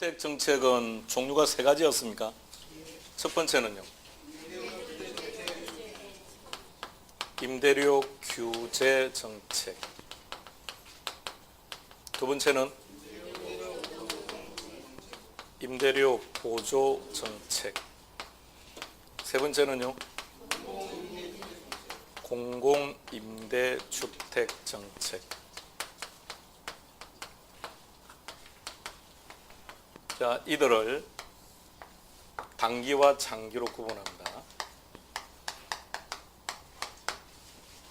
임대주택 정책은 종류가 세 가지였습니까? 첫 번째는요. 임대료 규제 정책. 두 번째는 임대료 보조 정책. 세 번째는요. 공공임대주택 정책. 자, 이들을 단기와 장기로 구분합니다.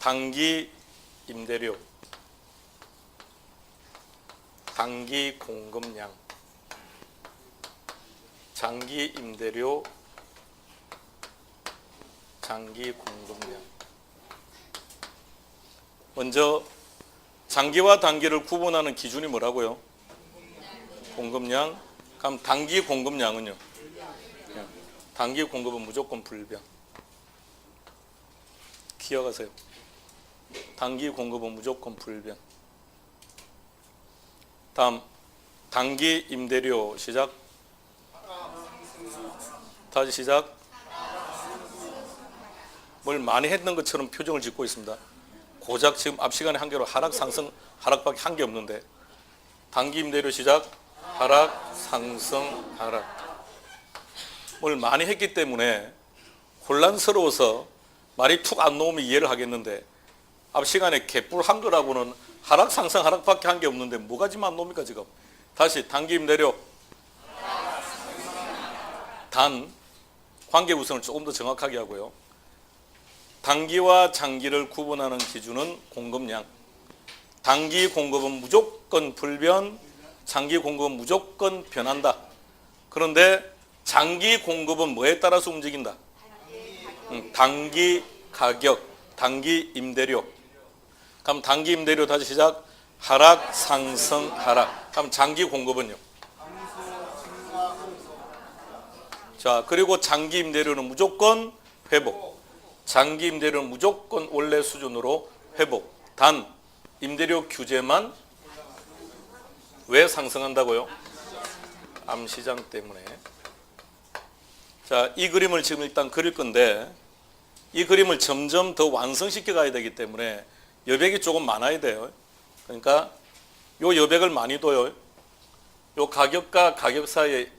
단기 임대료, 단기 공급량, 장기 임대료, 장기 공급량. 먼저 장기와 단기를 구분하는 기준이 뭐라고요? 공급량. 그럼 단기 공급량은요? 단기 공급은 무조건 불변. 기억하세요. 단기 공급은 무조건 불변. 다음 단기 임대료 시작. 다시 시작. 뭘 많이 했는 것처럼 표정을 짓고 있습니다. 고작 지금 앞 시간에 한 개로 하락 상승 하락밖에 한 게 없는데. 단기 임대료 시작. 하락 상승 하락. 뭘 많이 했기 때문에 혼란스러워서 말이 툭 안 놓으면 이해를 하겠는데 앞 시간에 개뿔 한 거라고는 하락 상승 하락밖에 한 게 없는데 뭐가 지금 안 놓습니까 지금. 다시 단기 임대료. 단 관계 구성을 조금 더 정확하게 하고요. 단기와 장기를 구분하는 기준은 공급량. 단기 공급은 무조건 불변, 장기 공급은 무조건 변한다. 그런데 장기 공급은 뭐에 따라서 움직인다? 단기 가격, 단기 임대료. 그럼 단기 임대료 다시 시작. 하락, 상승, 하락. 그럼 장기 공급은요? 자, 그리고 장기 임대료는 무조건 회복. 장기 임대료는 무조건 원래 수준으로 회복. 단 임대료 규제만 왜 상승한다고요? 암시장 때문에. 자, 이 그림을 지금 일단 그릴 건데 이 그림을 점점 더 완성시켜 가야 되기 때문에 여백이 조금 많아야 돼요. 그러니까 요 여백을 많이 둬요. 요 가격과 가격 사이에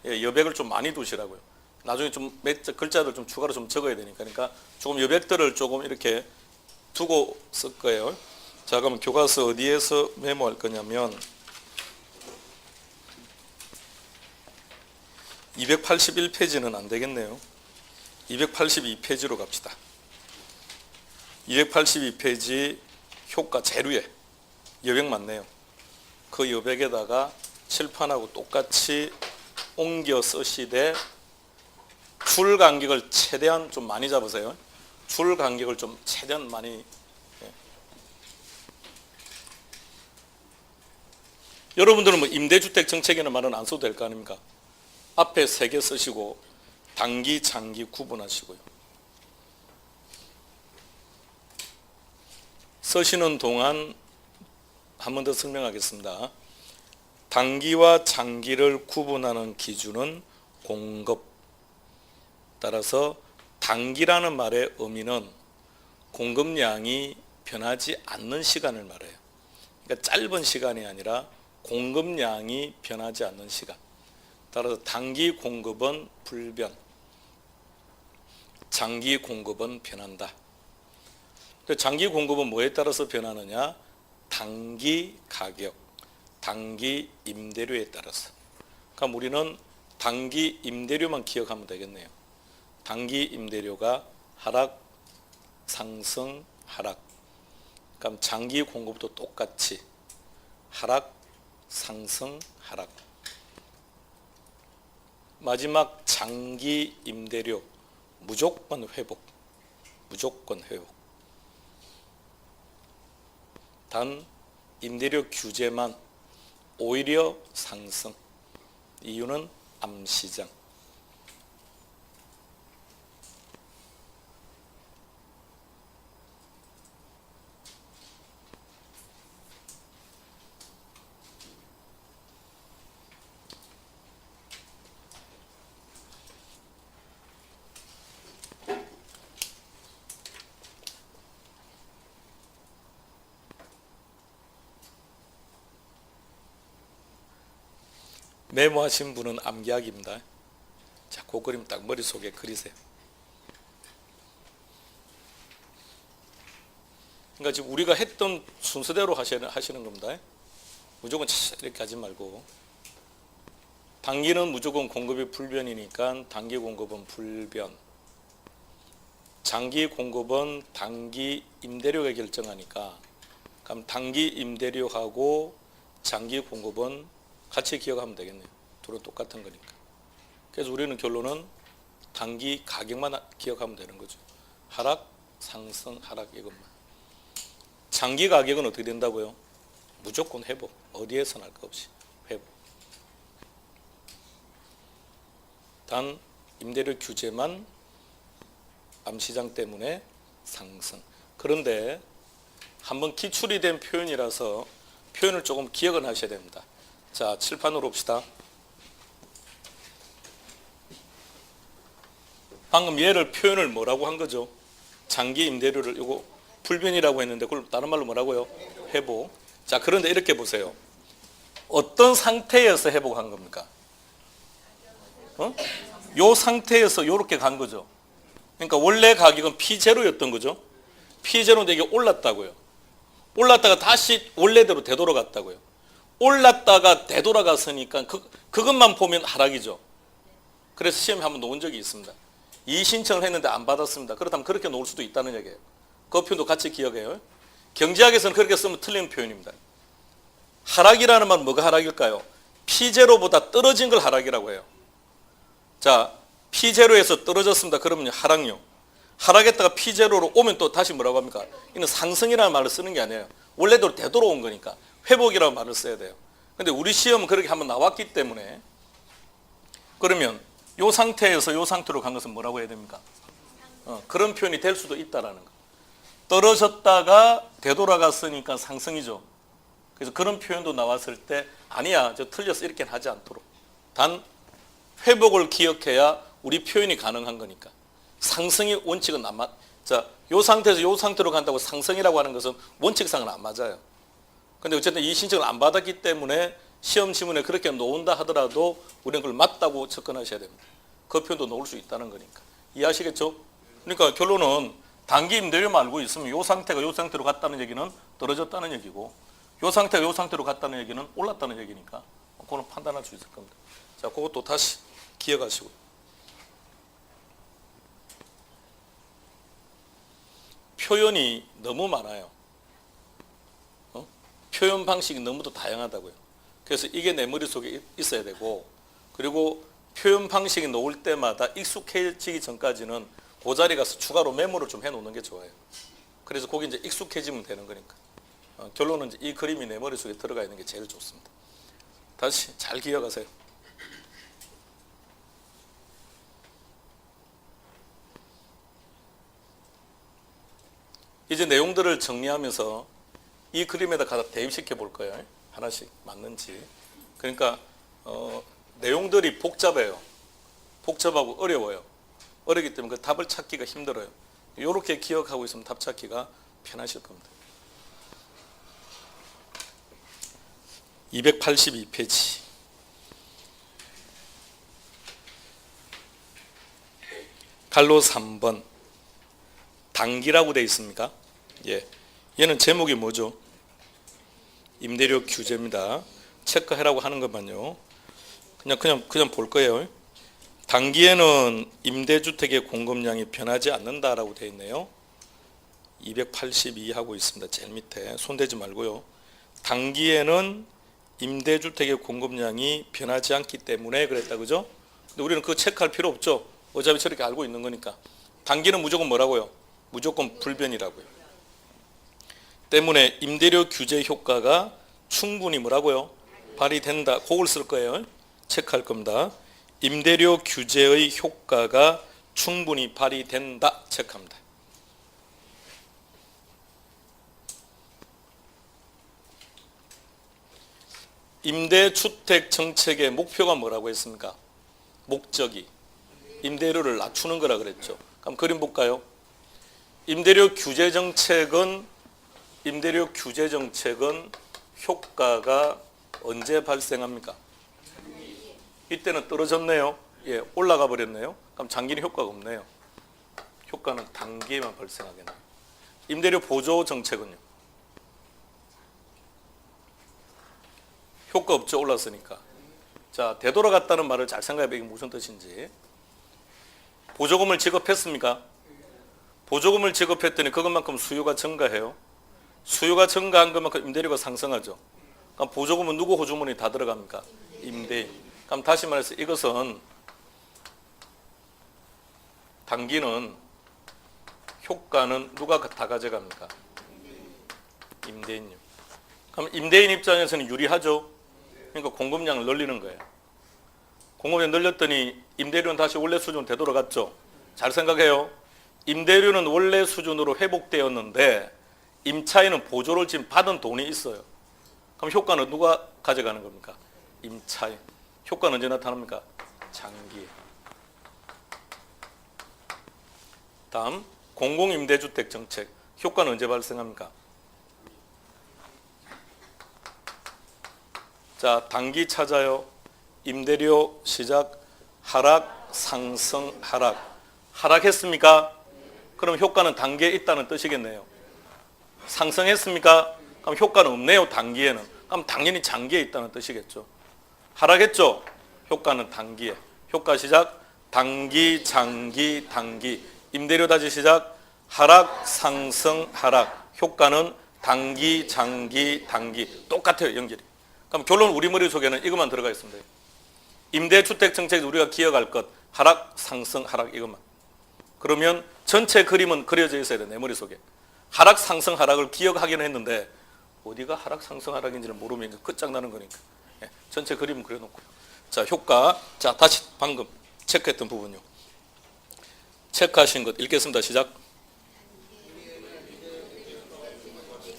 여백을 좀 많이 두시라고요. 나중에 좀 몇 글자들 좀 추가로 좀 적어야 되니까. 그러니까 조금 여백들을 조금 이렇게 두고 쓸 거예요. 자, 그럼 교과서 어디에서 메모할 거냐면 281페이지는 안 되겠네요. 282페이지로 갑시다. 282페이지 효과 제일 위에 여백 맞네요. 그 여백에다가 칠판하고 똑같이 옮겨 쓰시되 줄 간격을 최대한 좀 많이 잡으세요. 줄 간격을 좀 최대한 많이. 여러분들은 뭐 임대주택 정책이라는 말은 안 써도 될 거 아닙니까? 앞에 3개 쓰시고 단기, 장기 구분하시고요. 쓰시는 동안 한 번 더 설명하겠습니다. 단기와 장기를 구분하는 기준은 공급. 따라서 단기라는 말의 의미는 공급량이 변하지 않는 시간을 말해요. 그러니까 짧은 시간이 아니라 공급량이 변하지 않는 시간. 따라서 단기 공급은 불변, 장기 공급은 변한다. 장기 공급은 뭐에 따라서 변하느냐? 단기 가격, 단기 임대료에 따라서. 그럼 우리는 단기 임대료만 기억하면 되겠네요. 단기 임대료가 하락, 상승, 하락. 그럼 장기 공급도 똑같이 하락, 상승, 하락. 마지막 장기 임대료 무조건 회복. 무조건 회복. 단 임대료 규제만 오히려 상승. 이유는 암시장. 메모하신 분은 암기하기입니다. 자, 그 그림 딱 머릿속에 그리세요. 그러니까 지금 우리가 했던 순서대로 하시는 겁니다. 무조건 이렇게 하지 말고. 단기는 무조건 공급이 불변이니까 단기 공급은 불변. 장기 공급은 단기 임대료가 결정하니까 그럼 단기 임대료하고 장기 공급은 같이 기억하면 되겠네요. 둘은 똑같은 거니까. 그래서 우리는 결론은 단기 가격만 기억하면 되는 거죠. 하락, 상승, 하락 이것만. 장기 가격은 어떻게 된다고요? 무조건 회복. 어디에서나 할 것 없이 회복. 단 임대료 규제만 암시장 때문에 상승. 그런데 한번 기출이 된 표현이라서 표현을 조금 기억은 하셔야 됩니다. 자, 칠판으로 봅시다. 방금 얘를 표현을 뭐라고 한 거죠? 장기 임대료를 이거 불변이라고 했는데 그걸 다른 말로 뭐라고요? 회복. 자, 그런데 이렇게 보세요. 어떤 상태에서 회복한 겁니까? 요 상태에서 요렇게 간 거죠. 그러니까 원래 가격은 P0였던 거죠. P0인데 이게 올랐다고요. 올랐다가 다시 원래대로 되돌아갔다고요. 올랐다가 되돌아갔으니까 그것만 보면 하락이죠. 그래서 시험에 한번 놓은 적이 있습니다. 이 신청을 했는데 안 받았습니다. 그렇다면 그렇게 놓을 수도 있다는 얘기예요. 그 표현도 같이 기억해요. 경제학에서는 그렇게 쓰면 틀린 표현입니다. 하락이라는 말은 뭐가 하락일까요? P0보다 떨어진 걸 하락이라고 해요. 자, P0에서 떨어졌습니다. 그러면 하락요. 하락했다가 P0로 오면 또 다시 뭐라고 합니까? 이는 상승이라는 말을 쓰는 게 아니에요. 원래대로 되돌아온 거니까 회복이라는 말을 써야 돼요. 근데 우리 시험은 그렇게 한번 나왔기 때문에 그러면 이 상태에서 이 상태로 간 것은 뭐라고 해야 됩니까? 그런 표현이 될 수도 있다라는 거. 떨어졌다가 되돌아갔으니까 상승이죠. 그래서 그런 표현도 나왔을 때 아니야, 저 틀렸어 이렇게는 하지 않도록. 단 회복을 기억해야 우리 표현이 가능한 거니까. 상승이 원칙은 안 맞. 자, 이 상태에서 이 상태로 간다고 상승이라고 하는 것은 원칙상은 안 맞아요. 근데 어쨌든 이 신청을 안 받았기 때문에 시험 지문에 그렇게 놓은다 하더라도 우리는 그걸 맞다고 접근하셔야 됩니다. 그 표현도 놓을 수 있다는 거니까. 이해하시겠죠? 그러니까 결론은 단기 임대료만 알고 있으면 이 상태가 이 상태로 갔다는 얘기는 떨어졌다는 얘기고 이 상태가 이 상태로 갔다는 얘기는 올랐다는 얘기니까 그거는 판단할 수 있을 겁니다. 자, 그것도 다시 기억하시고. 표현이 너무 많아요. 표현 방식이 너무도 다양하다고요. 그래서 이게 내 머릿속에 있어야 되고 그리고 표현 방식이 놓을 때마다 익숙해지기 전까지는 그 자리 가서 추가로 메모를 좀 해놓는 게 좋아요. 그래서 거기 이제 익숙해지면 되는 거니까. 결론은 이제 이 그림이 내 머릿속에 들어가 있는 게 제일 좋습니다. 다시 잘 기억하세요. 이제 내용들을 정리하면서 이 그림에다 갖다 대입시켜 볼 거예요. 하나씩 맞는지. 그러니까 내용들이 복잡해요. 복잡하고 어려워요. 어렵기 때문에 그 답을 찾기가 힘들어요. 이렇게 기억하고 있으면 답 찾기가 편하실 겁니다. 282페이지. 갈로 3번. 단기라고 되어 있습니까? 예. 얘는 제목이 뭐죠? 임대료 규제입니다. 체크해라고 하는 것만요. 그냥 볼 거예요. 단기에는 임대주택의 공급량이 변하지 않는다라고 되어 있네요. 282 하고 있습니다. 제일 밑에 손대지 말고요. 단기에는 임대주택의 공급량이 변하지 않기 때문에 그랬다, 그죠? 근데 우리는 그거 체크할 필요 없죠. 어차피 저렇게 알고 있는 거니까. 단기는 무조건 뭐라고요? 무조건 불변이라고요. 때문에 임대료 규제 효과가 충분히 뭐라고요? 발휘된다. 그걸 쓸 거예요. 체크할 겁니다. 임대료 규제의 효과가 충분히 발휘된다. 체크합니다. 임대주택 정책의 목표가 뭐라고 했습니까? 목적이 임대료를 낮추는 거라 그랬죠. 그럼 그림 볼까요? 임대료 규제 정책은 효과가 언제 발생합니까? 이때는 떨어졌네요. 예, 올라가 버렸네요. 그럼 장기는 효과가 없네요. 효과는 단기에만 발생하겠네요. 임대료 보조 정책은요? 효과 없죠. 올랐으니까. 자, 되돌아갔다는 말을 잘 생각해보면 이게 무슨 뜻인지. 보조금을 지급했습니까? 보조금을 지급했더니 그것만큼 수요가 증가해요. 수요가 증가한 것만큼 임대료가 상승하죠. 그럼 보조금은 누구 호주머니 다 들어갑니까? 임대인. 그럼 다시 말해서 이것은 단기는 효과는 누가 다 가져갑니까? 임대인요. 그럼 임대인 입장에서는 유리하죠. 그러니까 공급량을 늘리는 거예요. 공급량 늘렸더니 임대료는 다시 원래 수준으로 되돌아갔죠. 잘 생각해요. 임대료는 원래 수준으로 회복되었는데 임차인은 보조를 지금 받은 돈이 있어요. 그럼 효과는 누가 가져가는 겁니까? 임차인. 효과는 언제 나타납니까? 장기에. 다음 공공임대주택 정책. 효과는 언제 발생합니까? 자, 단기 찾아요. 임대료 시작, 하락, 상승, 하락. 하락했습니까? 그럼 효과는 단기에 있다는 뜻이겠네요. 상승했습니까? 그럼 효과는 없네요. 단기에는. 그럼 당연히 장기에 있다는 뜻이겠죠. 하락했죠? 효과는 단기에. 효과 시작, 단기, 장기, 단기. 임대료 다시 시작, 하락, 상승, 하락. 효과는 단기, 장기, 단기. 똑같아요. 연결이. 그럼 결론 우리 머릿속에는 이것만 들어가 있습니다. 임대주택 정책 우리가 기억할 것, 하락, 상승, 하락 이것만. 그러면 전체 그림은 그려져 있어야 돼. 내 머릿속에. 하락, 상승, 하락을 기억하기는 했는데 어디가 하락, 상승, 하락인지를 모르면 끝장나는 거니까. 예, 전체 그림은 그려놓고요. 자, 효과. 자, 다시 방금 체크했던 부분요. 체크하신 것 읽겠습니다. 시작.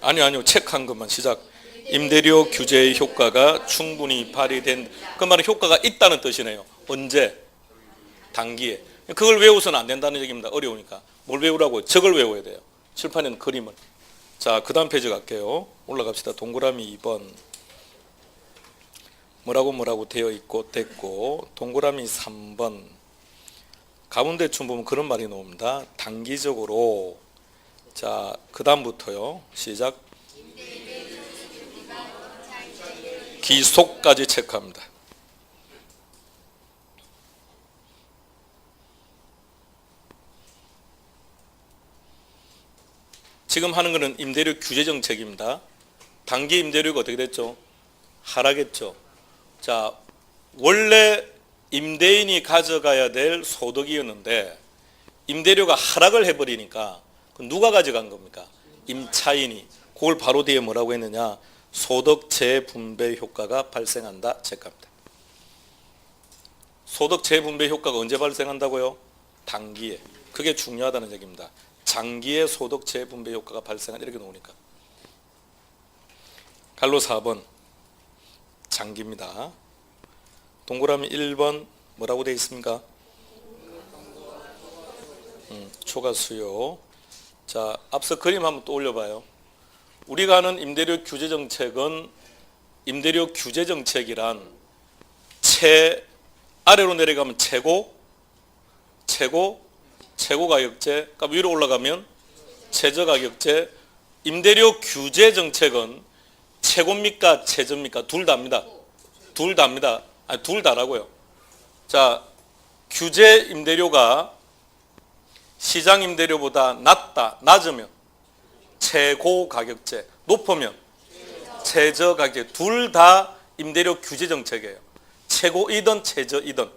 아니요. 체크한 것만 시작. 임대료 규제의 효과가 충분히 발휘된, 그 말은 효과가 있다는 뜻이네요. 언제? 단기에. 그걸 외워서는 안 된다는 얘기입니다. 어려우니까. 뭘 외우라고요? 적을 외워야 돼요. 칠판에는 그림을. 자, 그 다음 페이지 갈게요. 올라갑시다. 동그라미 2번. 뭐라고 되어 있고 됐고, 동그라미 3번. 가문대충 보면 그런 말이 나옵니다. 단기적으로. 자, 그 다음부터요. 시작. 기속까지 체크합니다. 지금 하는 것은 임대료 규제 정책입니다. 단기 임대료가 어떻게 됐죠? 하락했죠. 자, 원래 임대인이 가져가야 될 소득이었는데 임대료가 하락을 해버리니까 누가 가져간 겁니까? 임차인이. 그걸 바로 뒤에 뭐라고 했느냐? 소득 재분배 효과가 발생한다 체크합니다. 소득 재분배 효과가 언제 발생한다고요? 단기에. 그게 중요하다는 얘기입니다. 장기에 소득 재분배 효과가 발생한다 이렇게 나오니까. 갈로 4번 장기입니다. 동그라미 1번 뭐라고 되어 있습니까? 초과 수요. 자, 앞서 그림 한번 또 올려봐요. 우리가 아는 임대료 규제 정책은 임대료 규제 정책이란 아래로 내려가면 최고 가격제, 그러니까 위로 올라가면 최저가격제. 임대료 규제 정책은 최고입니까? 최저입니까? 둘 다입니다. 둘 다입니다. 아니, 둘 다라고요. 자, 규제 임대료가 시장 임대료보다 낮으면 최고 가격제, 높으면 최저 가격. 둘 다 임대료 규제 정책이에요. 최고이든 최저이든.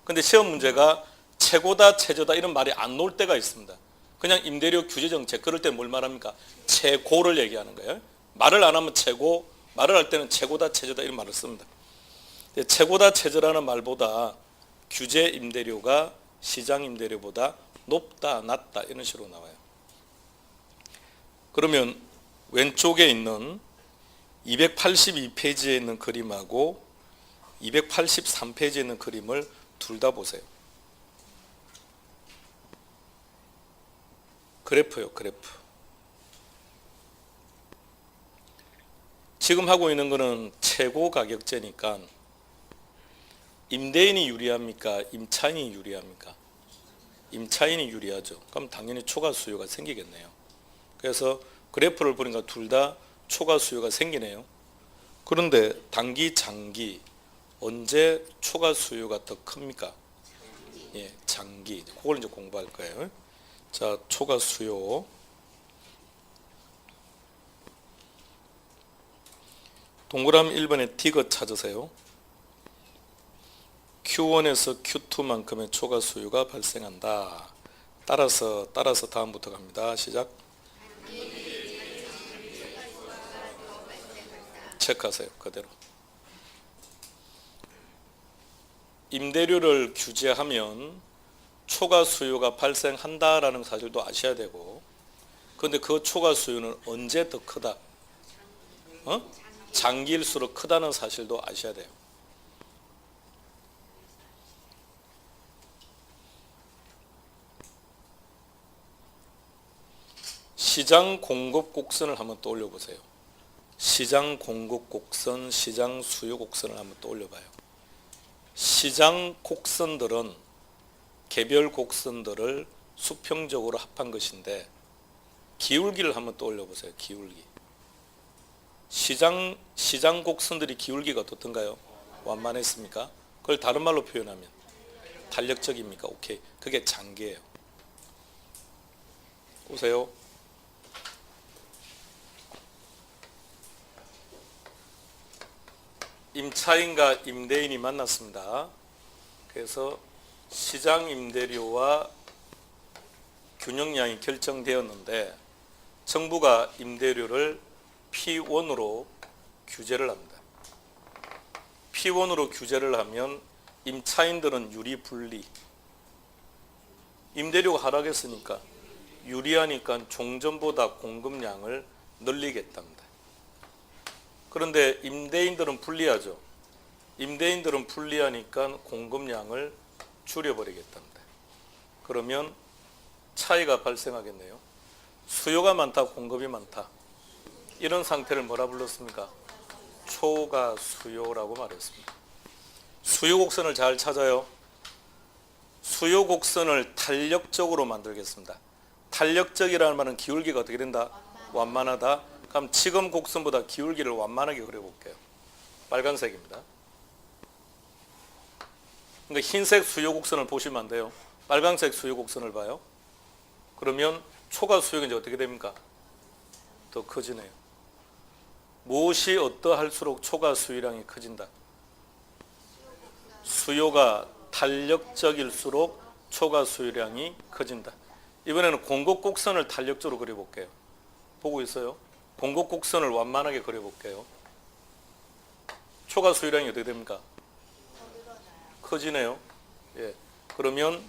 근데 시험 문제가 최고다 최저다 이런 말이 안 나올 때가 있습니다. 그냥 임대료 규제 정책. 그럴 때 뭘 말합니까? 최고를 얘기하는 거예요. 말을 안 하면 최고, 말을 할 때는 최고다 최저다 이런 말을 씁니다. 최고다 최저라는 말보다 규제 임대료가 시장 임대료보다 높다 낮다 이런 식으로 나와요. 그러면 왼쪽에 있는 282페이지에 있는 그림하고 283페이지에 있는 그림을 둘 다 보세요. 그래프요, 그래프. 지금 하고 있는 거는 최고 가격제니까 임대인이 유리합니까? 임차인이 유리합니까? 임차인이 유리하죠. 그럼 당연히 초과 수요가 생기겠네요. 그래서 그래프를 보니까 둘 다 초과 수요가 생기네요. 그런데 단기, 장기 언제 초과 수요가 더 큽니까? 예, 장기. 그걸 이제 공부할 거예요. 자, 초과 수요. 동그라미 1번에 D것 찾으세요. Q1에서 Q2만큼의 초과 수요가 발생한다. 따라서 다음부터 갑니다. 시작. 체크하세요. 그대로. 임대료를 규제하면 초과 수요가 발생한다라는 사실도 아셔야 되고, 그런데 그 초과 수요는 언제 더 크다? 장기일수록 크다는 사실도 아셔야 돼요. 시장 공급 곡선을 한번 떠올려 보세요. 시장 공급 곡선, 시장 수요 곡선을 한번 떠올려 봐요. 시장 곡선들은 개별 곡선들을 수평적으로 합한 것인데, 기울기를 한번 떠올려 보세요. 기울기. 시장 곡선들이 기울기가 어떻던가요? 완만했습니까? 그걸 다른 말로 표현하면 탄력적입니까? 오케이. 그게 장기예요. 보세요. 임차인과 임대인이 만났습니다. 그래서 시장 임대료와 균형량이 결정되었는데, 정부가 임대료를 P1으로 규제를 합니다. P1으로 규제를 하면 임차인들은 유리불리. 임대료가 하락했으니까 유리하니까 종전보다 공급량을 늘리겠답니다. 그런데 임대인들은 불리하죠. 임대인들은 불리하니까 공급량을 줄여버리겠답니다. 그러면 차이가 발생하겠네요. 수요가 많다, 공급이 많다. 이런 상태를 뭐라 불렀습니까? 초과 수요라고 말했습니다. 수요 곡선을 잘 찾아요. 수요 곡선을 탄력적으로 만들겠습니다. 탄력적이라는 말은 기울기가 어떻게 된다? 완만하다. 그럼 지금 곡선보다 기울기를 완만하게 그려볼게요. 빨간색입니다. 그러니까 흰색 수요 곡선을 보시면 안 돼요. 빨간색 수요 곡선을 봐요. 그러면 초과 수요가 이제 어떻게 됩니까? 더 커지네요. 무엇이 어떠할수록 초과 수요량이 커진다? 수요가 탄력적일수록 초과 수요량이 커진다. 이번에는 공급 곡선을 탄력적으로 그려볼게요. 보고 있어요? 공급 곡선을 완만하게 그려볼게요. 초과 수요량이 어떻게 됩니까? 커지네요. 예. 그러면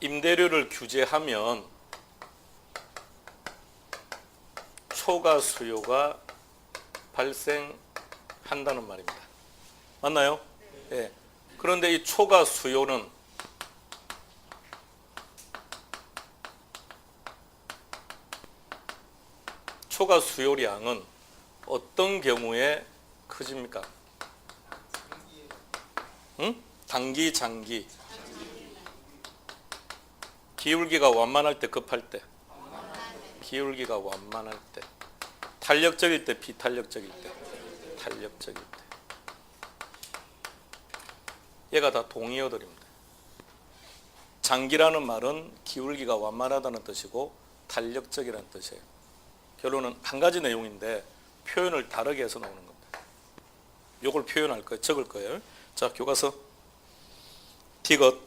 임대료를 규제하면 초과 수요가 발생한다는 말입니다. 맞나요? 예. 그런데 이 초과 수요는 초과 수요량은 어떤 경우에 커집니까? 단기, 장기. 기울기가 완만할 때, 급할 때. 기울기가 완만할 때. 탄력적일 때, 비탄력적일 때. 탄력적일 때. 얘가 다 동의어들입니다. 장기라는 말은 기울기가 완만하다는 뜻이고 탄력적이라는 뜻이에요. 결론은 한 가지 내용인데 표현을 다르게 해서 나오는 겁니다. 요걸 표현할 거예요. 적을 거예요. 자, 교과서 D것.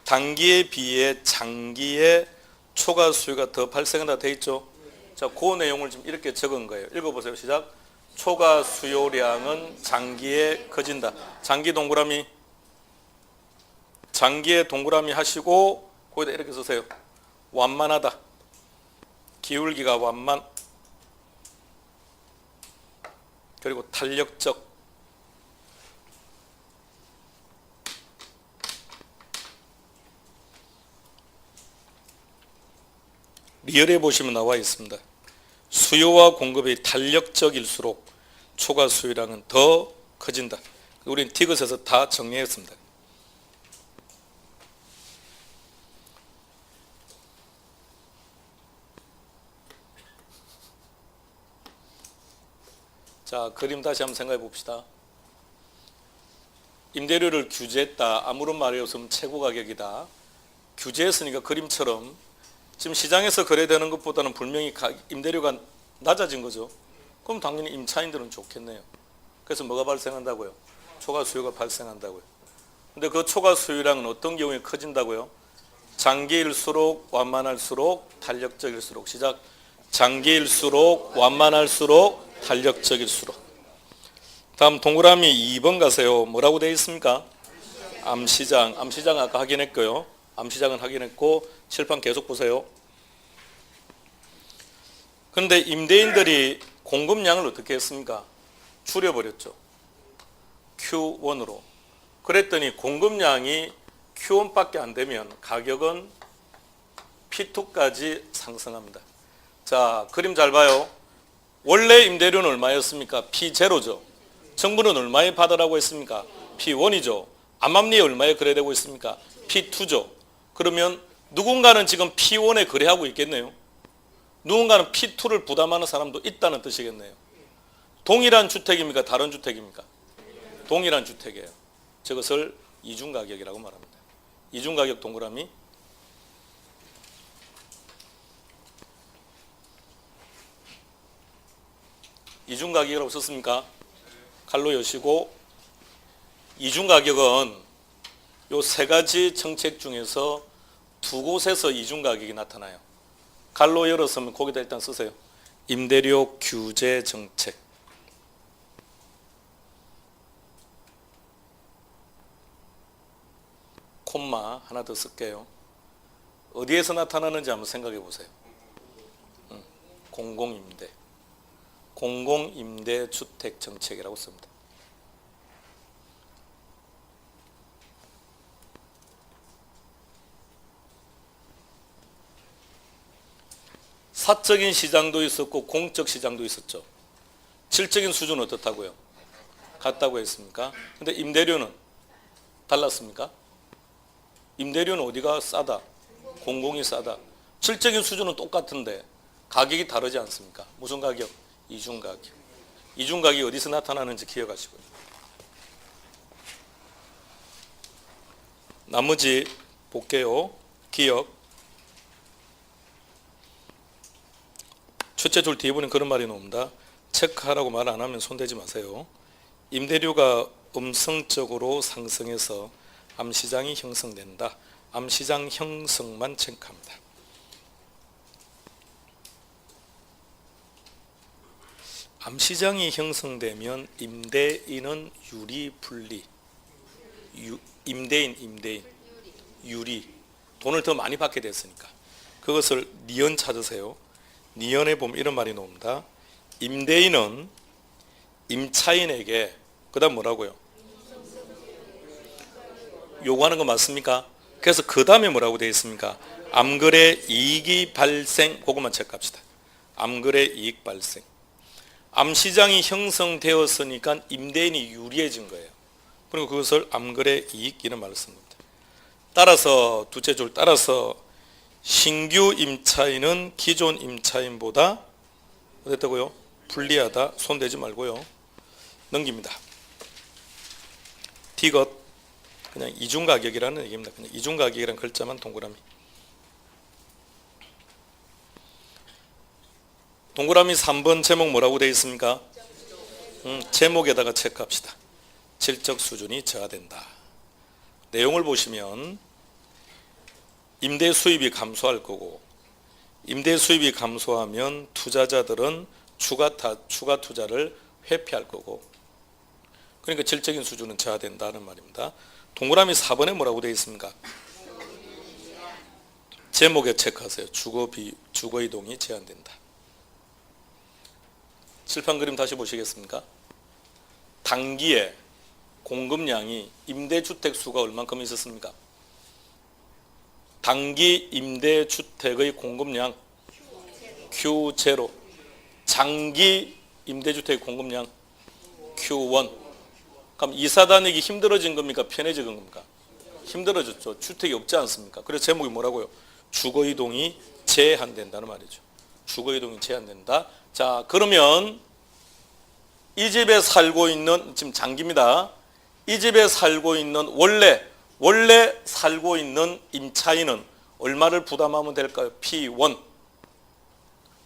단기에 비해 장기에 초과 수요가 더 발생한다 돼 있죠. 자, 그 내용을 지금 이렇게 적은 거예요. 읽어보세요. 시작. 초과 수요량은 장기에 커진다. 장기 동그라미. 장기에 동그라미 하시고 거기다 이렇게 쓰세요. 완만하다. 기울기가 완만. 그리고 탄력적. 리얼에 보시면 나와 있습니다. 수요와 공급이 탄력적일수록 초과 수요량은 더 커진다. 우리는 디귿에서 다 정리했습니다. 자, 그림 다시 한번 생각해 봅시다. 임대료를 규제했다. 아무런 말이 없으면 최고 가격이다. 규제했으니까 그림처럼 지금 시장에서 거래되는 것보다는 분명히 임대료가 낮아진 거죠. 그럼 당연히 임차인들은 좋겠네요. 그래서 뭐가 발생한다고요? 초과 수요가 발생한다고요. 근데 그 초과 수요량은 어떤 경우에 커진다고요? 장기일수록 완만할수록 탄력적일수록. 시작. 장기일수록 완만할수록 탄력적일수록. 다음 동그라미 2번 가세요. 뭐라고 되어 있습니까? 암시장. 암시장 아까 확인했고요. 암시장은 확인했고 칠판 계속 보세요. 그런데 임대인들이 공급량을 어떻게 했습니까? 줄여버렸죠. Q1으로. 그랬더니 공급량이 Q1밖에 안 되면 가격은 P2까지 상승합니다. 자, 그림 잘 봐요. 원래 임대료는 얼마였습니까? P0죠. 정부는 얼마에 받으라고 했습니까? P1이죠. 암암리에 얼마에 거래되고 있습니까? P2죠. 그러면 누군가는 지금 P1에 거래하고 있겠네요. 누군가는 P2를 부담하는 사람도 있다는 뜻이겠네요. 동일한 주택입니까? 다른 주택입니까? 동일한 주택이에요. 저것을 이중가격이라고 말합니다. 이중가격 동그라미. 이중가격이라고 썼습니까? 칼로 여시고, 이중가격은 요 세 가지 정책 중에서 두 곳에서 이중가격이 나타나요. 갈로 열었으면 거기다 일단 쓰세요. 임대료 규제 정책. 콤마 하나 더 쓸게요. 어디에서 나타나는지 한번 생각해 보세요. 공공임대. 공공임대주택 정책이라고 씁니다. 사적인 시장도 있었고 공적 시장도 있었죠. 질적인 수준은 어떻다고요? 같다고 했습니까? 근데 임대료는 달랐습니까? 임대료는 어디가 싸다? 공공이 싸다. 질적인 수준은 똑같은데 가격이 다르지 않습니까? 무슨 가격? 이중가격. 이중가격이 어디서 나타나는지 기억하시고요. 나머지 볼게요. 기억. 첫째 줄 뒤에 보면 그런 말이 나옵니다. 체크하라고 말 안 하면 손대지 마세요. 임대료가 음성적으로 상승해서 암시장이 형성된다. 암시장 형성만 체크합니다. 암시장이 형성되면 임대인은 유리 분리. 임대인 유리. 돈을 더 많이 받게 됐으니까. 그것을 니은 찾으세요. 니은에 보면 이런 말이 나옵니다. 임대인은 임차인에게 그 다음 뭐라고요? 요구하는 거 맞습니까? 그래서 그 다음에 뭐라고 되어 있습니까? 암거래 이익이 발생. 그것만 체크합시다. 암거래 이익 발생. 암시장이 형성되었으니까 임대인이 유리해진 거예요. 그리고 그것을 암거래 이익 이런 말을 쓴 겁니다. 따라서 둘째 줄 따라서 신규 임차인은 기존 임차인보다 어땠다고요? 불리하다. 손대지 말고요. 넘깁니다. 디귿 그냥 이중가격이라는 얘기입니다. 그냥 이중가격이라는 글자만 동그라미. 동그라미 3번 제목 뭐라고 되어 있습니까? 제목에다가 체크합시다. 질적 수준이 저하된다. 내용을 보시면 임대 수입이 감소할 거고 임대 수입이 감소하면 투자자들은 추가 투자를 회피할 거고 그러니까 질적인 수준은 저하된다는 말입니다. 동그라미 4번에 뭐라고 되어 있습니까? 제목에 체크하세요. 주거 이동이 제한된다. 칠판 그림 다시 보시겠습니까? 단기에 공급량이 임대주택 수가 얼만큼 있었습니까? 단기 임대주택의 공급량 Q0. 장기 임대주택 공급량 Q1. 그럼 이사 다니기 힘들어진 겁니까? 편해진 겁니까? 힘들어졌죠. 주택이 없지 않습니까? 그래서 제목이 뭐라고요? 주거이동이 제한된다는 말이죠. 주거이동이 제한된다. 자, 그러면 이 집에 살고 있는, 지금 장기입니다. 이 집에 살고 있는 원래 살고 있는 임차인은 얼마를 부담하면 될까요? P1.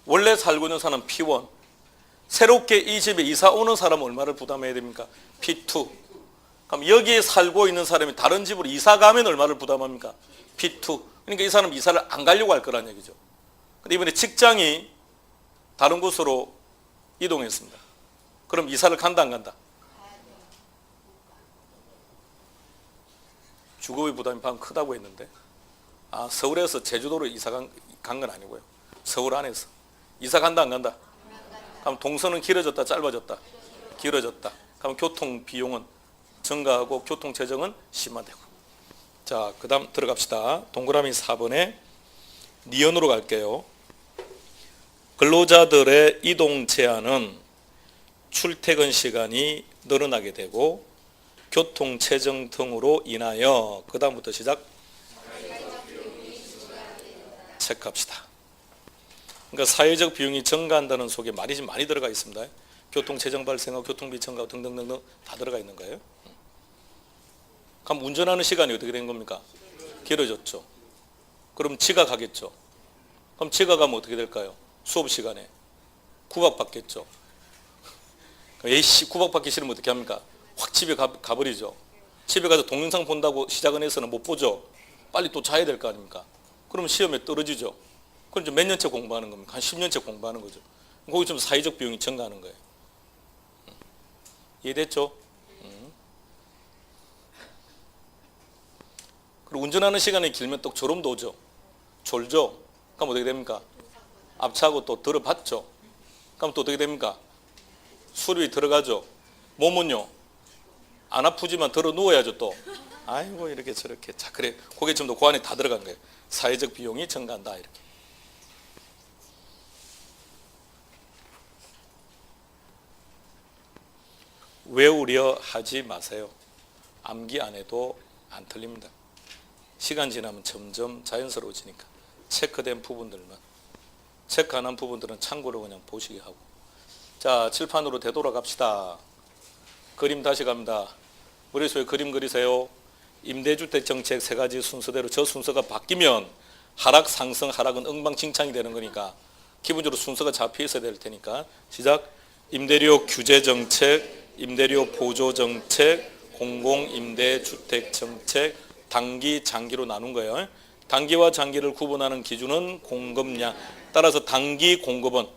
원래 살고 있는 사람은 P1. 새롭게 이 집에 이사 오는 사람은 얼마를 부담해야 됩니까? P2. 그럼 여기에 살고 있는 사람이 다른 집으로 이사 가면 얼마를 부담합니까? P2. 그러니까 이 사람은 이사를 안 가려고 할 거란 얘기죠. 근데 이번에 직장이 다른 곳으로 이동했습니다. 그럼 이사를 간다 안 간다? 주거비 부담이 방금 크다고 했는데, 서울에서 제주도로 이사 간 건 아니고요. 서울 안에서. 이사 간다 안 간다? 그럼 동선은 길어졌다 짧아졌다? 길어졌다. 그럼 교통 비용은 증가하고 교통 체증은 심화되고. 자, 그 다음 들어갑시다. 동그라미 4번에 니은으로 갈게요. 근로자들의 이동 제한은 출퇴근 시간이 늘어나게 되고 교통 체증 등으로 인하여, 그 다음부터 시작. 체크합시다. 그러니까 사회적 비용이 증가한다는 속에 말이 좀 많이 들어가 있습니다. 교통 체증 발생하고 교통비 증가 등등등등 다 들어가 있는 거예요. 그럼 운전하는 시간이 어떻게 된 겁니까? 길어졌죠. 그럼 지각하겠죠. 그럼 지각하면 어떻게 될까요? 수업 시간에 구박받겠죠. 에이씨, 구박받기 싫으면 어떻게 합니까? 확 집에 가버리죠. 집에 가서 동영상 본다고 시작은 해서는 못 보죠. 빨리 또 자야 될 거 아닙니까? 그러면 시험에 떨어지죠. 그럼 몇 년째 공부하는 겁니까? 한 10년째 공부하는 거죠. 거기 좀 사회적 비용이 증가하는 거예요. 이해됐죠? 그리고 운전하는 시간이 길면 또 졸음도 오죠. 졸죠. 그럼 어떻게 됩니까? 앞차하고 또 들어봤죠. 그럼 또 어떻게 됩니까? 수리비 들어가죠. 몸은요? 안 아프지만 들어 누워야죠 또. 아이고 이렇게 저렇게. 자, 그래. 그게 좀 더 그 안에 다 들어간 거예요. 사회적 비용이 증가한다 이렇게. 외우려 하지 마세요. 암기 안 해도 안 틀립니다. 시간 지나면 점점 자연스러워지니까 체크된 부분들만, 체크 안 한 부분들은 참고로 그냥 보시게 하고. 자, 칠판으로 되돌아갑시다. 그림 다시 갑니다. 머릿속에 그림 그리세요. 임대주택 정책 세 가지 순서대로 저 순서가 바뀌면 하락, 상승, 하락은 엉망진창이 되는 거니까 기본적으로 순서가 잡혀 있어야 될 테니까 시작. 임대료 규제 정책, 임대료 보조 정책, 공공임대주택 정책, 단기, 장기로 나눈 거예요. 단기와 장기를 구분하는 기준은 공급량. 따라서 단기 공급은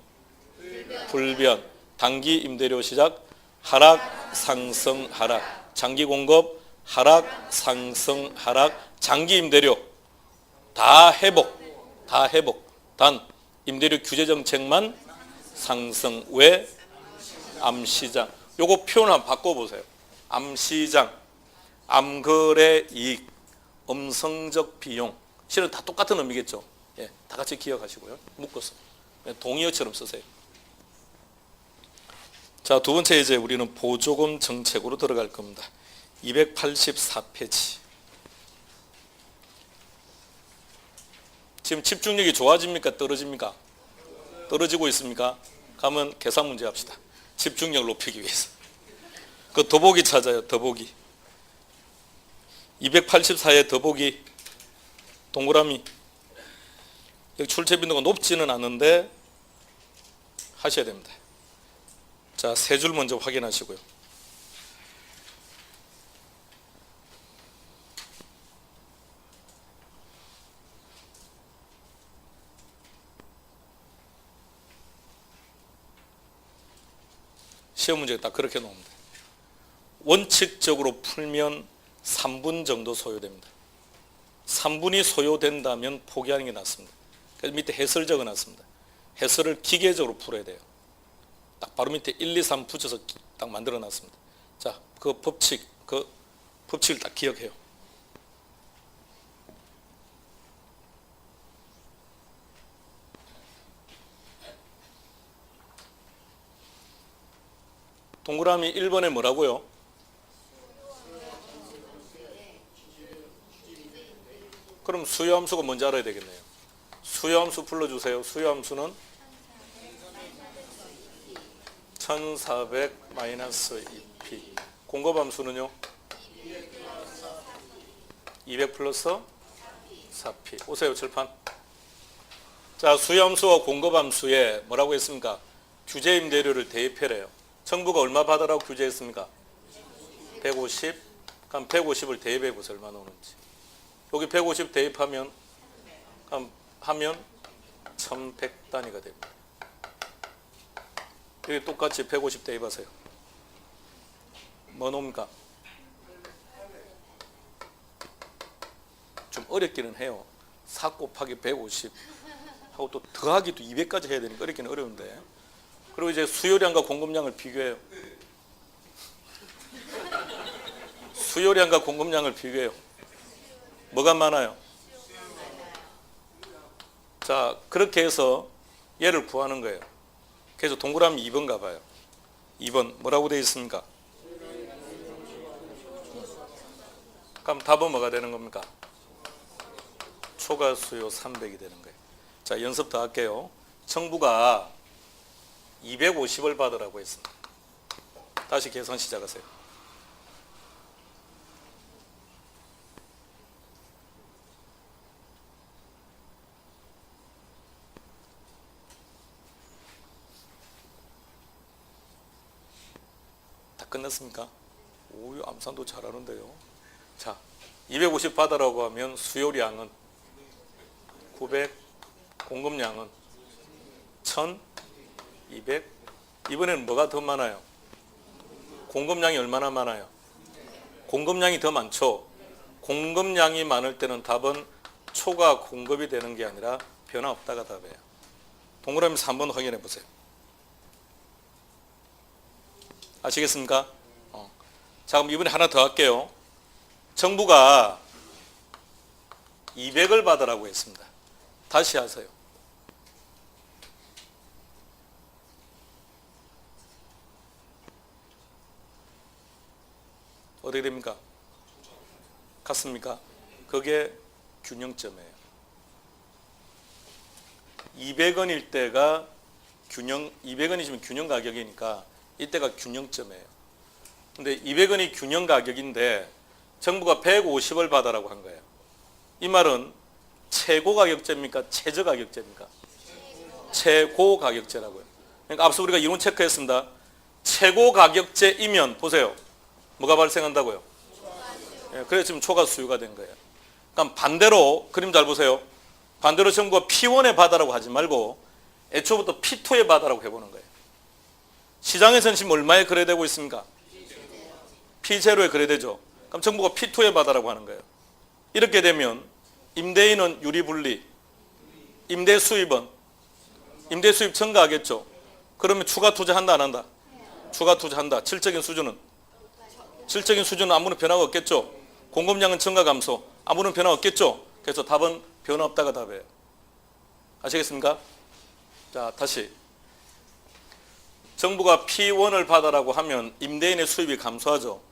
불변. 단기 임대료 시작. 하락, 상승, 하락. 장기 공급 하락, 상승, 하락. 장기 임대료 다 회복. 다 회복. 단 임대료 규제 정책만 상승. 왜? 암시장. 요거 표현 한번 바꿔보세요. 암시장, 암거래 이익, 음성적 비용. 실은 다 똑같은 의미겠죠. 예, 다 같이 기억하시고요. 묶어서 동의어처럼 쓰세요. 자, 두 번째 이제 우리는 보조금 정책으로 들어갈 겁니다. 284페이지. 지금 집중력이 좋아집니까? 떨어집니까? 떨어지고 있습니까? 가면 계산 문제 합시다. 집중력 높이기 위해서. 그 더보기 찾아요. 더보기. 284의 더보기. 동그라미. 여기 출제 빈도가 높지는 않은데 하셔야 됩니다. 자, 세 줄 먼저 확인하시고요. 시험 문제가 딱 그렇게 나옵니다. 원칙적으로 풀면 3분 정도 소요됩니다. 3분이 소요된다면 포기하는 게 낫습니다. 그래서 밑에 해설 적어놨습니다. 해설을 기계적으로 풀어야 돼요. 딱 바로 밑에 1, 2, 3 붙여서 딱 만들어놨습니다. 자, 그 법칙을 딱 기억해요. 동그라미 1번에 뭐라고요? 그럼 수요함수가 뭔지 알아야 되겠네요. 수요함수 불러주세요. 수요함수는 1400-2p. 공급함수는요? 200 플러스 4p. 오세요, 칠판. 자, 수요함수와 공급함수에 뭐라고 했습니까? 규제임대료를 대입해래요. 정부가 얼마 받으라고 규제했습니까? 150. 그럼 150을 대입해 보세요. 얼마 나오는지. 여기 150 대입하면 하면 1100단위가 됩니다. 여기 똑같이 150 대입하세요. 뭐 나옵니까? 좀 어렵기는 해요. 4 곱하기 150 하고 또 더하기도 200까지 해야 되니까 어렵기는 어려운데. 그리고 이제 수요량과 공급량을 비교해요. 수요량과 공급량을 비교해요. 뭐가 많아요? 자, 그렇게 해서 얘를 구하는 거예요. 그래서 동그라미 2번 가봐요. 2번 뭐라고 되어 있습니까? 그럼 답은 뭐가 되는 겁니까? 초과 수요 300이 되는 거예요. 자, 연습 더 할게요. 정부가 250을 받으라고 했습니다. 다시 계산 시작하세요. 다 끝났습니까? 오, 암산도 잘하는데요. 자, 250 받으라고 하면 수요량은 900, 공급량은 1200. 이번에는 뭐가 더 많아요? 공급량이 얼마나 많아요? 공급량이 더 많죠. 공급량이 많을 때는 답은 초과 공급이 되는 게 아니라 변화 없다가 답이에요. 동그라미 3번 확인해 보세요. 아시겠습니까? 자, 그럼 이번에 하나 더 할게요. 정부가 200을 받으라고 했습니다. 다시 하세요. 어떻게 됩니까? 같습니까? 그게 균형점이에요. 200원일 때가 200원이지만 균형 가격이니까 이때가 균형점이에요. 근데 200원이 균형 가격인데 정부가 150을 받아라고 한 거예요. 이 말은 최고 가격제입니까? 최저 가격제입니까? 최고 가격제라고요. 그러니까 앞서 우리가 이론 체크했습니다. 최고 가격제이면 보세요. 뭐가 발생한다고요? 그래서 지금 초과 수요가 된 거예요. 그럼 반대로 그림 잘 보세요. 반대로 정부가 P1에 받아라고 하지 말고 애초부터 P2에 받아라고 해보는 거예요. 시장에서는 지금 얼마에 거래되고 있습니까? P0에 거래되죠. 그럼 정부가 P2에 받아라고 하는 거예요. 이렇게 되면 임대인은 유리분리, 임대 수입은 임대 수입 증가하겠죠. 그러면 추가 투자한다 안 한다? 추가 투자한다. 질적인 수준은 아무런 변화가 없겠죠. 공급량은 증가 감소, 아무런 변화 없겠죠. 그래서 답은 변화 없다가 답이에요. 아시겠습니까? 자, 다시 정부가 P1을 받아라고 하면 임대인의 수입이 감소하죠.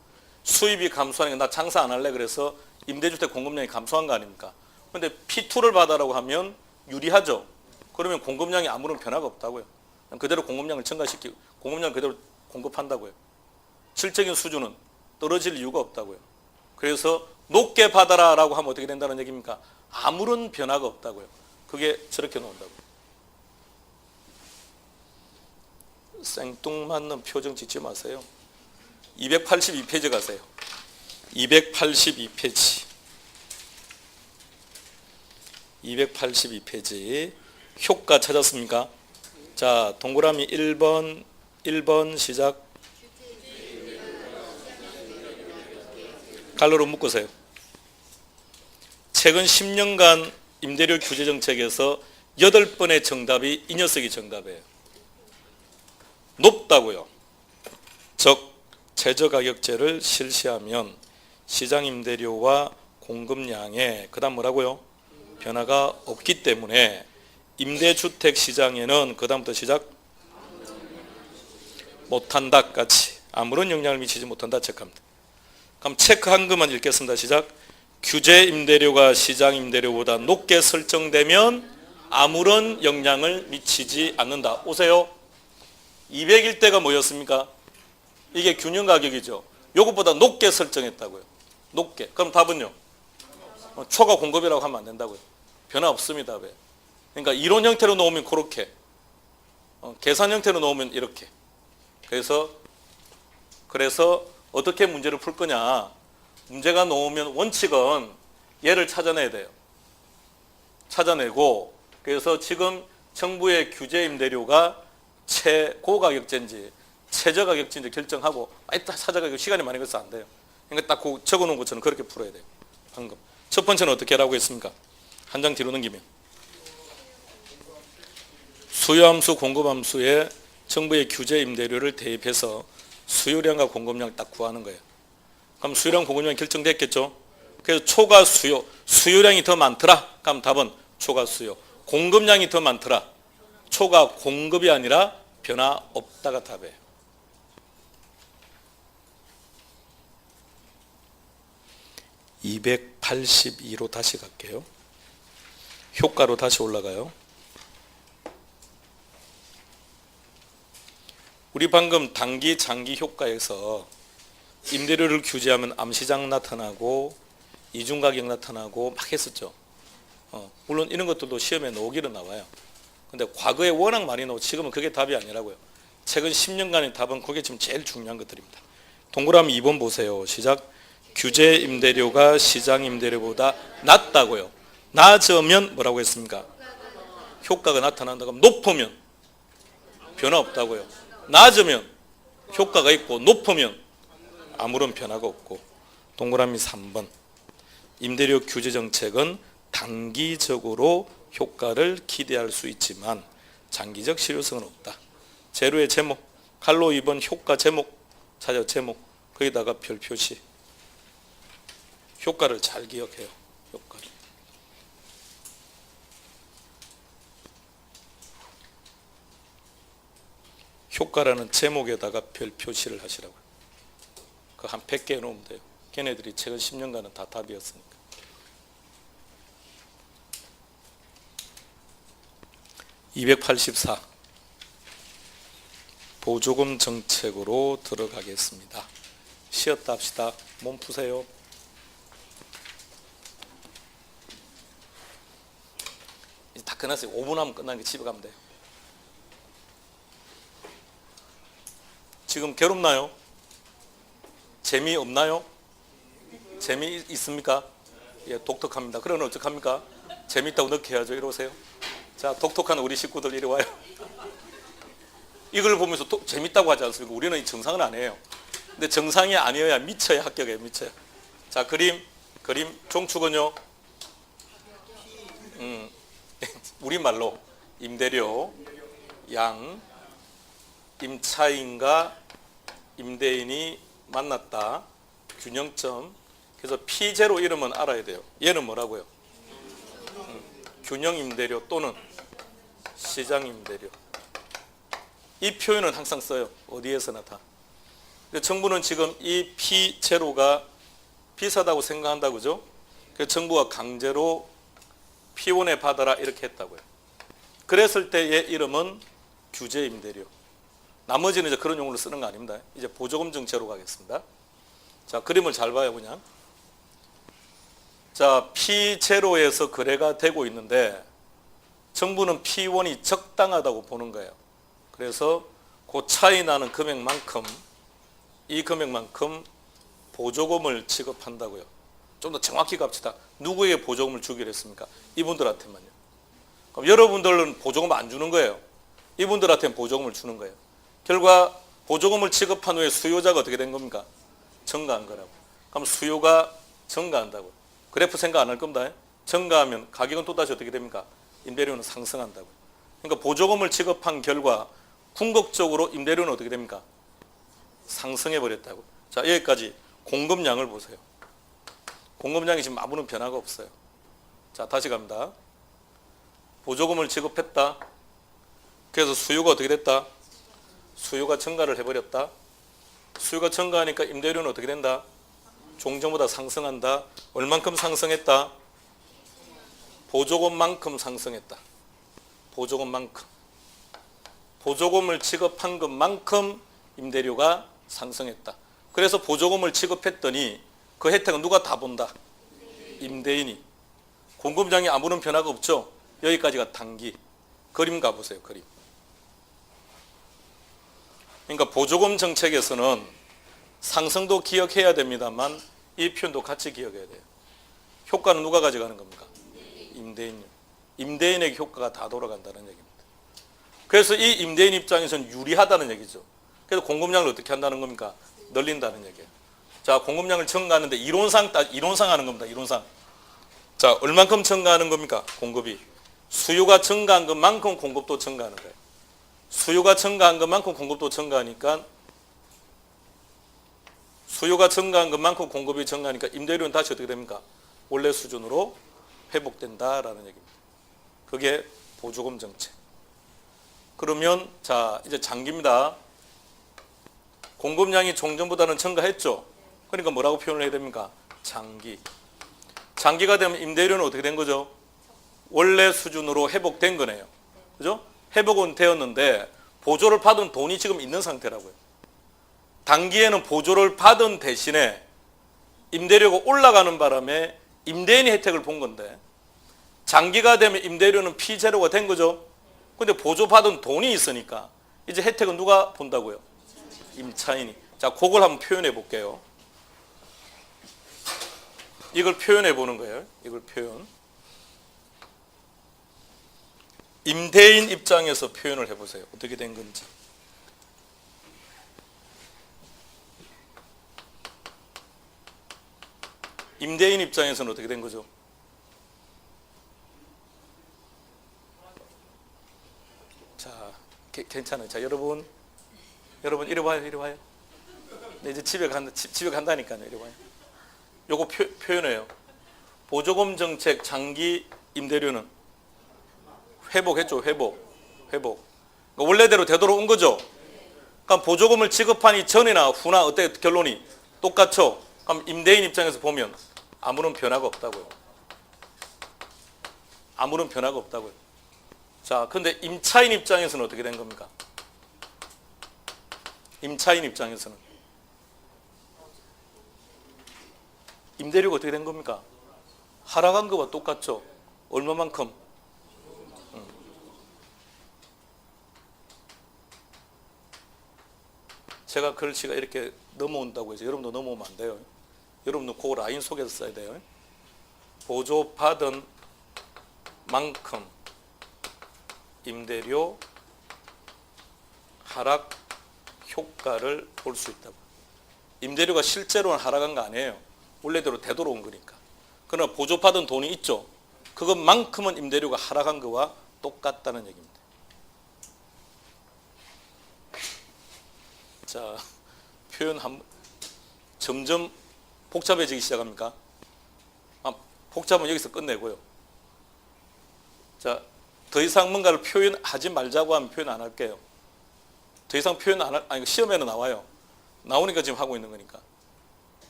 수입이 감소하니까 나 장사 안 할래 그래서 임대주택 공급량이 감소한 거 아닙니까? 그런데 P2를 받아라고 하면 유리하죠. 그러면 공급량이 아무런 변화가 없다고요. 그대로 공급량을 증가시키고 공급량을 그대로 공급한다고요. 실적인 수준은 떨어질 이유가 없다고요. 그래서 높게 받아라라고 하면 어떻게 된다는 얘기입니까? 아무런 변화가 없다고요. 그게 저렇게 나온다고요. 생뚱맞는 표정 짓지 마세요. 282페이지 가세요. 282페이지. 282페이지. 효과 찾았습니까? 자, 동그라미 1번 시작. 갈로로 묶으세요. 최근 10년간 임대료 규제 정책에서 8번의 정답이 이 녀석이 정답이에요. 높다고요. 즉 최저가격제를 실시하면 시장 임대료와 공급량에 그다음 뭐라고요? 변화가 없기 때문에 임대주택 시장에는 그다음부터 시작 못한다 같이 아무런 영향을 미치지 못한다 체크합니다. 그럼 체크한 것만 읽겠습니다. 시작. 규제 임대료가 시장 임대료보다 높게 설정되면 아무런 영향을 미치지 않는다. 오세요. 200일 때가 뭐였습니까? 이게 균형 가격이죠. 요것보다 높게 설정했다고요. 높게. 그럼 답은요? 초과 공급이라고 하면 안 된다고요. 변화 없습니다. 왜? 그러니까 이론 형태로 놓으면 그렇게, 계산 형태로 놓으면 이렇게. 그래서 어떻게 문제를 풀 거냐? 문제가 놓으면 원칙은 얘를 찾아내야 돼요. 찾아내고, 그래서 지금 정부의 규제 임대료가 최고가격제인지 최저가격제인지 결정하고 딱 찾아가기고 시간이 많이 걸려서 안 돼요. 그러니까 딱 적어놓은 것처럼 그렇게 풀어야 돼요. 방금 첫 번째는 어떻게 하라고 했습니까? 한 장 뒤로 넘기면 수요함수 공급함수에 정부의 규제 임대료를 대입해서 수요량과 공급량 딱 구하는 거예요. 그럼 수요량 공급량이 결정됐겠죠? 그래서 초과 수요량이 더 많더라. 그럼 답은 초과 수요. 공급량이 더 많더라. 초과 공급이 아니라 변화 없다가 답이에요. (282로) 다시 갈게요. 효과로 다시 올라가요. 우리 방금 단기 장기 효과에서 임대료를 규제하면 암시장 나타나고 이중가격 나타나고 막 했었죠. 물론 이런 것들도 시험에 나오기는 나와요. 근데 과거에 워낙 많이 나오고 지금은 그게 답이 아니라고요. 최근 10년간의 답은 그게 지금 제일 중요한 것들입니다. 동그라미 2번 보세요. 시작. 규제 임대료가 시장 임대료보다 낮다고요. 낮으면 뭐라고 했습니까? 효과가 나타난다. 그럼 높으면 변화 없다고요. 낮으면 효과가 있고 높으면 아무런 변화가 없고. 동그라미 3번. 임대료 규제 정책은 단기적으로 효과를 기대할 수 있지만 장기적 실효성은 없다. 재료의 제목, 칼로 2번 효과 제목 찾아. 제목 거기다가 별 표시. 효과를 잘 기억해요. 효과를. 효과라는 제목에다가 별 표시를 하시라고요. 그 한 100개 해놓으면 돼요. 걔네들이 최근 10년간은 다 답이었으니까. (284) 보조금 정책으로 들어가겠습니다. 쉬었다 합시다. 몸 푸세요. 다 끝났어요. 5분 하면 끝나는 게 집에 가면 돼요. 지금 괴롭나요? 재미없나요? 재미있습니까? 예, 독특합니다. 그러면 어떡합니까? 재미있다고 넣게 해야죠. 이리 오세요. 자, 독특한 우리 식구들 이리 와요. 이걸 보면서 재밌다고 하지 않습니까? 우리는 정상은 아니에요. 근데 정상이 아니어야 미쳐야 합격해요. 미쳐야. 자, 그림 종축은요. 우리말로 임대료, 양, 임차인과 임대인이 만났다. 균형점. 그래서 P0 이름은 알아야 돼요. 얘는 뭐라고요? 균형 임대료 또는 시장 임대료. 이 표현은 항상 써요. 어디에서나 다. 정부는 지금 이 P0가 비싸다고 생각한다, 그죠? 그래서 정부가 강제로 P1에 받아라 이렇게 했다고요. 그랬을 때의 이름은 규제 임대료. 나머지는 이제 그런 용어로 쓰는 거 아닙니다. 이제 보조금 정책으로 가겠습니다. 자, 그림을 잘 봐요, 그냥. 자, P0에서 거래가 되고 있는데 정부는 P1이 적당하다고 보는 거예요. 그래서 그 차이 나는 금액만큼, 이 금액만큼 보조금을 지급한다고요. 좀 더 정확히 갑시다. 누구에게 보조금을 주기로 했습니까? 이분들한테만요. 그럼 여러분들은 보조금 안 주는 거예요. 이분들한테는 보조금을 주는 거예요. 결과 보조금을 지급한 후에 수요자가 어떻게 된 겁니까? 증가한 거라고. 그럼 수요가 증가한다고. 그래프 생각 안 할 겁니다. 증가하면 가격은 또다시 어떻게 됩니까? 임대료는 상승한다고. 그러니까 보조금을 지급한 결과 궁극적으로 임대료는 어떻게 됩니까? 상승해 버렸다고. 자, 여기까지 공급량을 보세요. 공급량이 지금 아무런 변화가 없어요. 자, 다시 갑니다. 보조금을 지급했다. 그래서 수요가 어떻게 됐다? 수요가 증가를 해버렸다. 수요가 증가하니까 임대료는 어떻게 된다? 종전보다 상승한다. 얼만큼 상승했다? 보조금만큼 상승했다. 보조금만큼. 보조금을 지급한 것만큼 임대료가 상승했다. 그래서 보조금을 지급했더니 그 혜택은 누가 다 본다? 임대인이. 공급량이 아무런 변화가 없죠? 여기까지가 단기. 그림 가보세요. 그림. 그러니까 보조금 정책에서는 상승도 기억해야 됩니다만 이 표현도 같이 기억해야 돼요. 효과는 누가 가져가는 겁니까? 임대인. 임대인에게 효과가 다 돌아간다는 얘기입니다. 그래서 이 임대인 입장에서는 유리하다는 얘기죠. 그래서 공급량을 어떻게 한다는 겁니까? 늘린다는 얘기예요. 자, 공급량을 증가하는데 이론상 하는 겁니다. 이론상. 자, 얼만큼 증가하는 겁니까? 공급이. 수요가 증가한 것만큼 공급도 증가하는 거예요. 수요가 증가한 것만큼 공급도 증가하니까 수요가 증가한 것만큼 공급이 증가하니까 임대료는 다시 어떻게 됩니까? 원래 수준으로 회복된다라는 얘기입니다. 그게 보조금 정책. 그러면 자, 이제 장기입니다. 공급량이 종전보다는 증가했죠. 그러니까 뭐라고 표현을 해야 됩니까? 장기. 장기가 되면 임대료는 어떻게 된 거죠? 원래 수준으로 회복된 거네요. 그죠? 회복은 되었는데 보조를 받은 돈이 지금 있는 상태라고요. 단기에는 보조를 받은 대신에 임대료가 올라가는 바람에 임대인이 혜택을 본 건데 장기가 되면 임대료는 피제로가 된 거죠. 근데 보조받은 돈이 있으니까 이제 혜택은 누가 본다고요? 임차인이. 자, 그걸 한번 표현해 볼게요. 이걸 표현해 보는 거예요. 이걸 표현. 임대인 입장에서 표현을 해보세요. 어떻게 된 건지. 임대인 입장에서는 어떻게 된 거죠? 자, 괜찮아요. 자, 여러분 이리 와요. 이리 와요. 네, 이제 집에 간다니까요. 이리 와요. 요거 표현해요. 보조금 정책 장기 임대료는 회복했죠. 회복. 그러니까 원래대로 되돌아온 거죠. 그럼 보조금을 지급하니 전이나 후나 어때 결론이 똑같죠. 그럼 임대인 입장에서 보면 아무런 변화가 없다고요. 아무런 변화가 없다고요. 자, 근데 임차인 입장에서는 어떻게 된 겁니까? 임차인 입장에서는 임대료가 어떻게 된 겁니까? 하락한 거와 똑같죠. 얼마만큼? 제가 글씨가 이렇게 넘어온다고 해서 여러분도 넘어오면 안 돼요. 여러분도 그 라인 속에서 써야 돼요. 보조받은 만큼 임대료 하락 효과를 볼 수 있다고. 임대료가 실제로는 하락한 거 아니에요. 원래대로 되돌아온 거니까. 그러나 보조받은 돈이 있죠. 그것만큼은 임대료가 하락한 거와 똑같다는 얘기입니다. 자, 표현 점점 복잡해지기 시작합니까? 복잡은 여기서 끝내고요. 자, 더 이상 뭔가를 표현하지 말자고 하면 표현 안 할게요. 더 이상 표현 안 아니 시험에는 나와요. 나오니까 지금 하고 있는 거니까.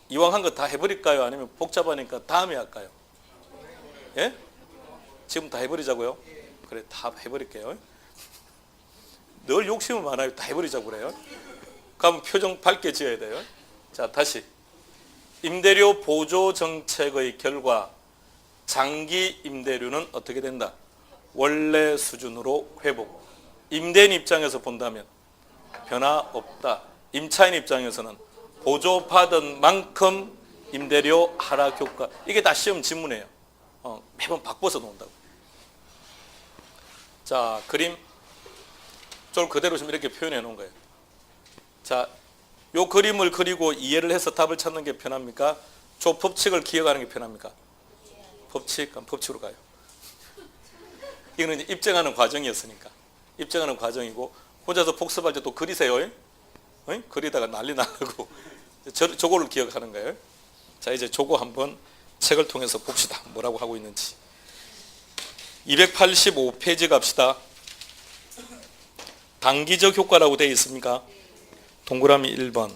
이왕 한 거 다 해버릴까요? 아니면 복잡하니까 다음에 할까요? 예? 지금 다 해버리자고요? 그래, 다 해버릴게요. 늘 욕심은 많아요. 다 해버리자고 그래요. 그럼 표정 밝게 지어야 돼요. 자, 다시. 임대료 보조 정책의 결과 장기 임대료는 어떻게 된다? 원래 수준으로 회복. 임대인 입장에서 본다면 변화 없다. 임차인 입장에서는 보조받은 만큼 임대료 하락 효과. 이게 다 시험 지문이에요. 매번 바꿔서 놓는다고. 자, 그림 저를 그대로 좀 이렇게 표현해 놓은 거예요. 자, 요 그림을 그리고 이해를 해서 답을 찾는 게 편합니까? 저 법칙을 기억하는 게 편합니까? 법칙, 그럼 법칙으로 가요. 이거는 이제 입증하는 과정이었으니까. 입증하는 과정이고, 혼자서 복습할 때 또 그리세요. 그리다가 난리 나고. 저거를 기억하는 거예요. 자, 이제 저거 한번 책을 통해서 봅시다. 뭐라고 하고 있는지. 285페이지 갑시다. 단기적 효과라고 되어 있습니까? 동그라미 1번.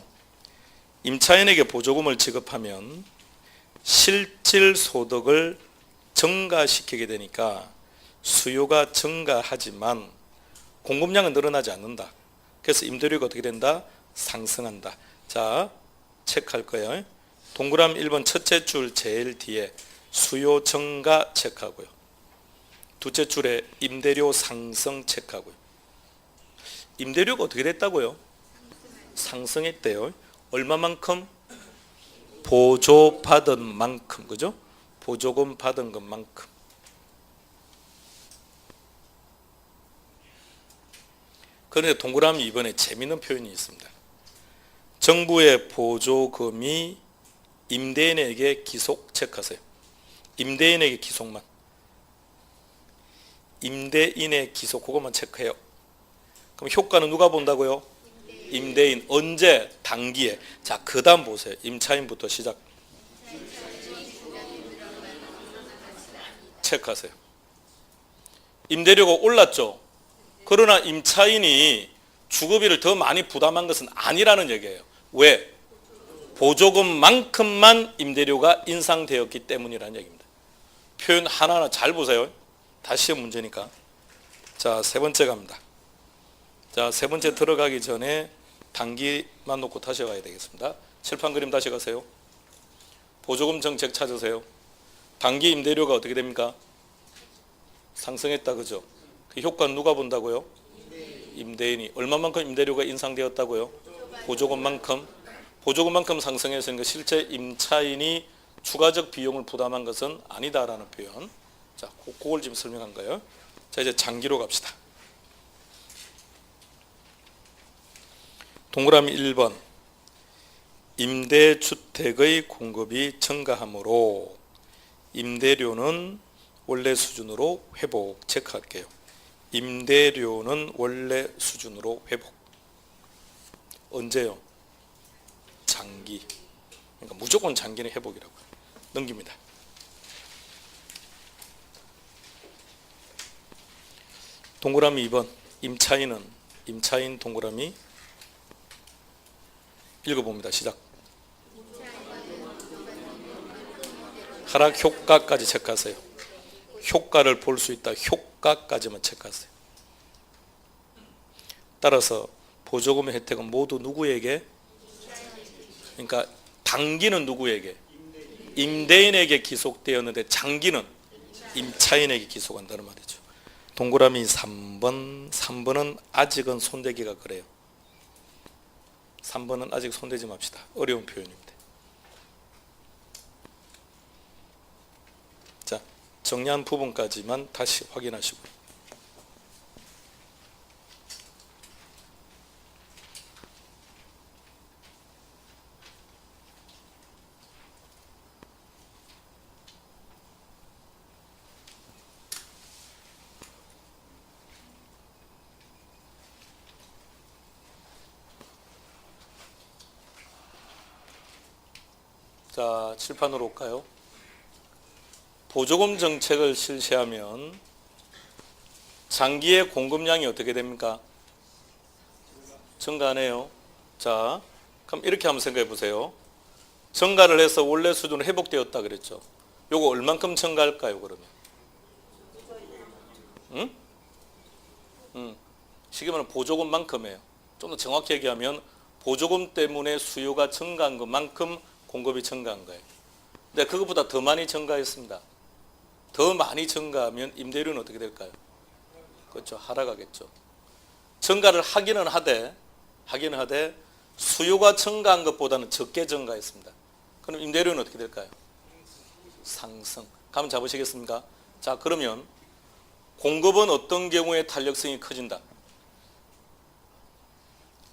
임차인에게 보조금을 지급하면 실질 소득을 증가시키게 되니까 수요가 증가하지만 공급량은 늘어나지 않는다. 그래서 임대료가 어떻게 된다? 상승한다. 자, 체크할 거예요. 동그라미 1번 첫째 줄 제일 뒤에 수요 증가 체크하고요. 둘째 줄에 임대료 상승 체크하고요. 임대료가 어떻게 됐다고요? 상승했대요. 얼마만큼? 보조받은 만큼, 그죠? 보조금 받은 것만큼. 그런데 동그라미 2번에 재미있는 표현이 있습니다. 정부의 보조금이 임대인에게 기속 체크하세요. 임대인에게 기속만. 임대인의 기속 그것만 체크해요. 그럼 효과는 누가 본다고요? 임대인. 언제? 단기에. 자, 그 다음 보세요. 임차인부터 시작. 체크하세요. 임대료가 올랐죠. 그러나 임차인이 주거비를 더 많이 부담한 것은 아니라는 얘기예요. 왜? 보조금만큼만 임대료가 인상되었기 때문이라는 얘기입니다. 표현 하나하나 잘 보세요. 다시 시험 문제니까. 자, 세 번째 갑니다. 자, 세 번째 들어가기 전에 단기만 놓고 다시 가야 되겠습니다. 칠판 그림 다시 가세요. 보조금 정책 찾으세요. 단기 임대료가 어떻게 됩니까? 상승했다, 그죠? 그 효과는 누가 본다고요? 임대인이. 얼마만큼 임대료가 인상되었다고요? 보조금만큼. 보조금만큼 상승했으니까 실제 임차인이 추가적 비용을 부담한 것은 아니다라는 표현. 자, 그걸 지금 설명한 거예요. 자, 이제 장기로 갑시다. 동그라미 1번. 임대주택의 공급이 증가하므로 임대료는 원래 수준으로 회복. 체크할게요. 임대료는 원래 수준으로 회복. 언제요? 장기. 그러니까 무조건 장기는 회복이라고요. 넘깁니다. 동그라미 2번. 임차인 동그라미 읽어봅니다. 시작. 하락 효과까지 체크하세요. 효과를 볼 수 있다. 효과까지만 체크하세요. 따라서 보조금의 혜택은 모두 누구에게? 그러니까 단기는 누구에게? 임대인에게 기속되었는데 장기는 임차인에게 기속한다는 말이죠. 동그라미 3번. 3번은 아직은 손대기가 그래요. 3번은 아직 손대지 맙시다. 어려운 표현입니다. 자, 정리한 부분까지만 다시 확인하시고. 자, 칠판으로 올까요? 보조금 정책을 실시하면 장기의 공급량이 어떻게 됩니까? 증가하네요. 자, 그럼 이렇게 한번 생각해 보세요. 증가를 해서 원래 수준으로 회복되었다 그랬죠. 요거 얼만큼 증가할까요, 그러면? 쉽게 말하면 보조금만큼이에요. 좀 더 정확히 얘기하면 보조금 때문에 수요가 증가한 것만큼 공급이 증가한 거예요. 근데 그것보다 더 많이 증가했습니다. 더 많이 증가하면 임대료는 어떻게 될까요? 그렇죠. 하락하겠죠. 증가를 하기는 하되 수요가 증가한 것보다는 적게 증가했습니다. 그럼 임대료는 어떻게 될까요? 상승. 감 잡으시겠습니까? 자, 그러면 공급은 어떤 경우에 탄력성이 커진다?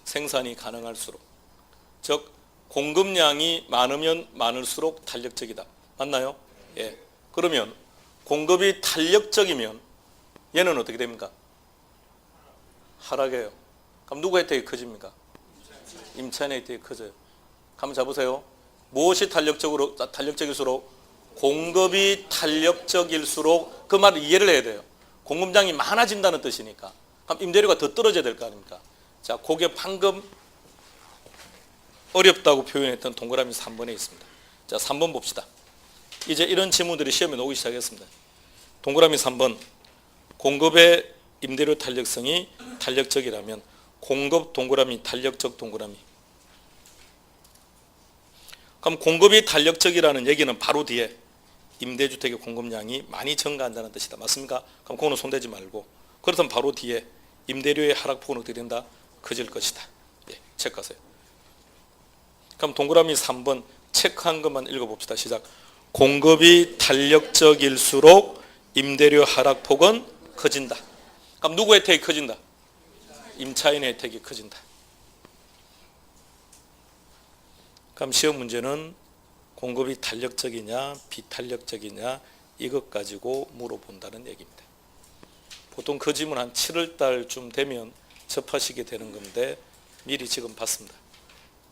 생산이 가능할수록. 즉 공급량이 많으면 많을수록 탄력적이다. 맞나요? 예. 그러면 공급이 탄력적이면 얘는 어떻게 됩니까? 하락해요. 그럼 누구 혜택이 커집니까? 임차인의 혜택이 커져요. 한번 잡으세요. 무엇이 탄력적일수록? 공급이 탄력적일수록. 그 말을 이해를 해야 돼요. 공급량이 많아진다는 뜻이니까. 그럼 임대료가 더 떨어져야 될 거 아닙니까? 자, 그게 방금 어렵다고 표현했던 동그라미 3번에 있습니다. 자, 3번 봅시다. 이제 이런 지문들이 시험에 나오기 시작했습니다. 동그라미 3번, 공급의 임대료 탄력성이 탄력적이라면 공급 동그라미 탄력적 동그라미. 그럼 공급이 탄력적이라는 얘기는 바로 뒤에 임대주택의 공급량이 많이 증가한다는 뜻이다. 맞습니까? 그럼 그거는 손대지 말고, 그렇다면 바로 뒤에 임대료의 하락폭은 어떻게 된다? 커질 것이다. 예, 체크하세요. 그럼 동그라미 3번 체크한 것만 읽어봅시다. 시작. 공급이 탄력적일수록 임대료 하락폭은 커진다. 그럼 누구 혜택이 커진다? 임차인의 혜택이 커진다. 그럼 시험 문제는 공급이 탄력적이냐 비탄력적이냐 이것 가지고 물어본다는 얘기입니다. 보통 그 질문 한 7월 달쯤 되면 접하시게 되는 건데 미리 지금 봤습니다.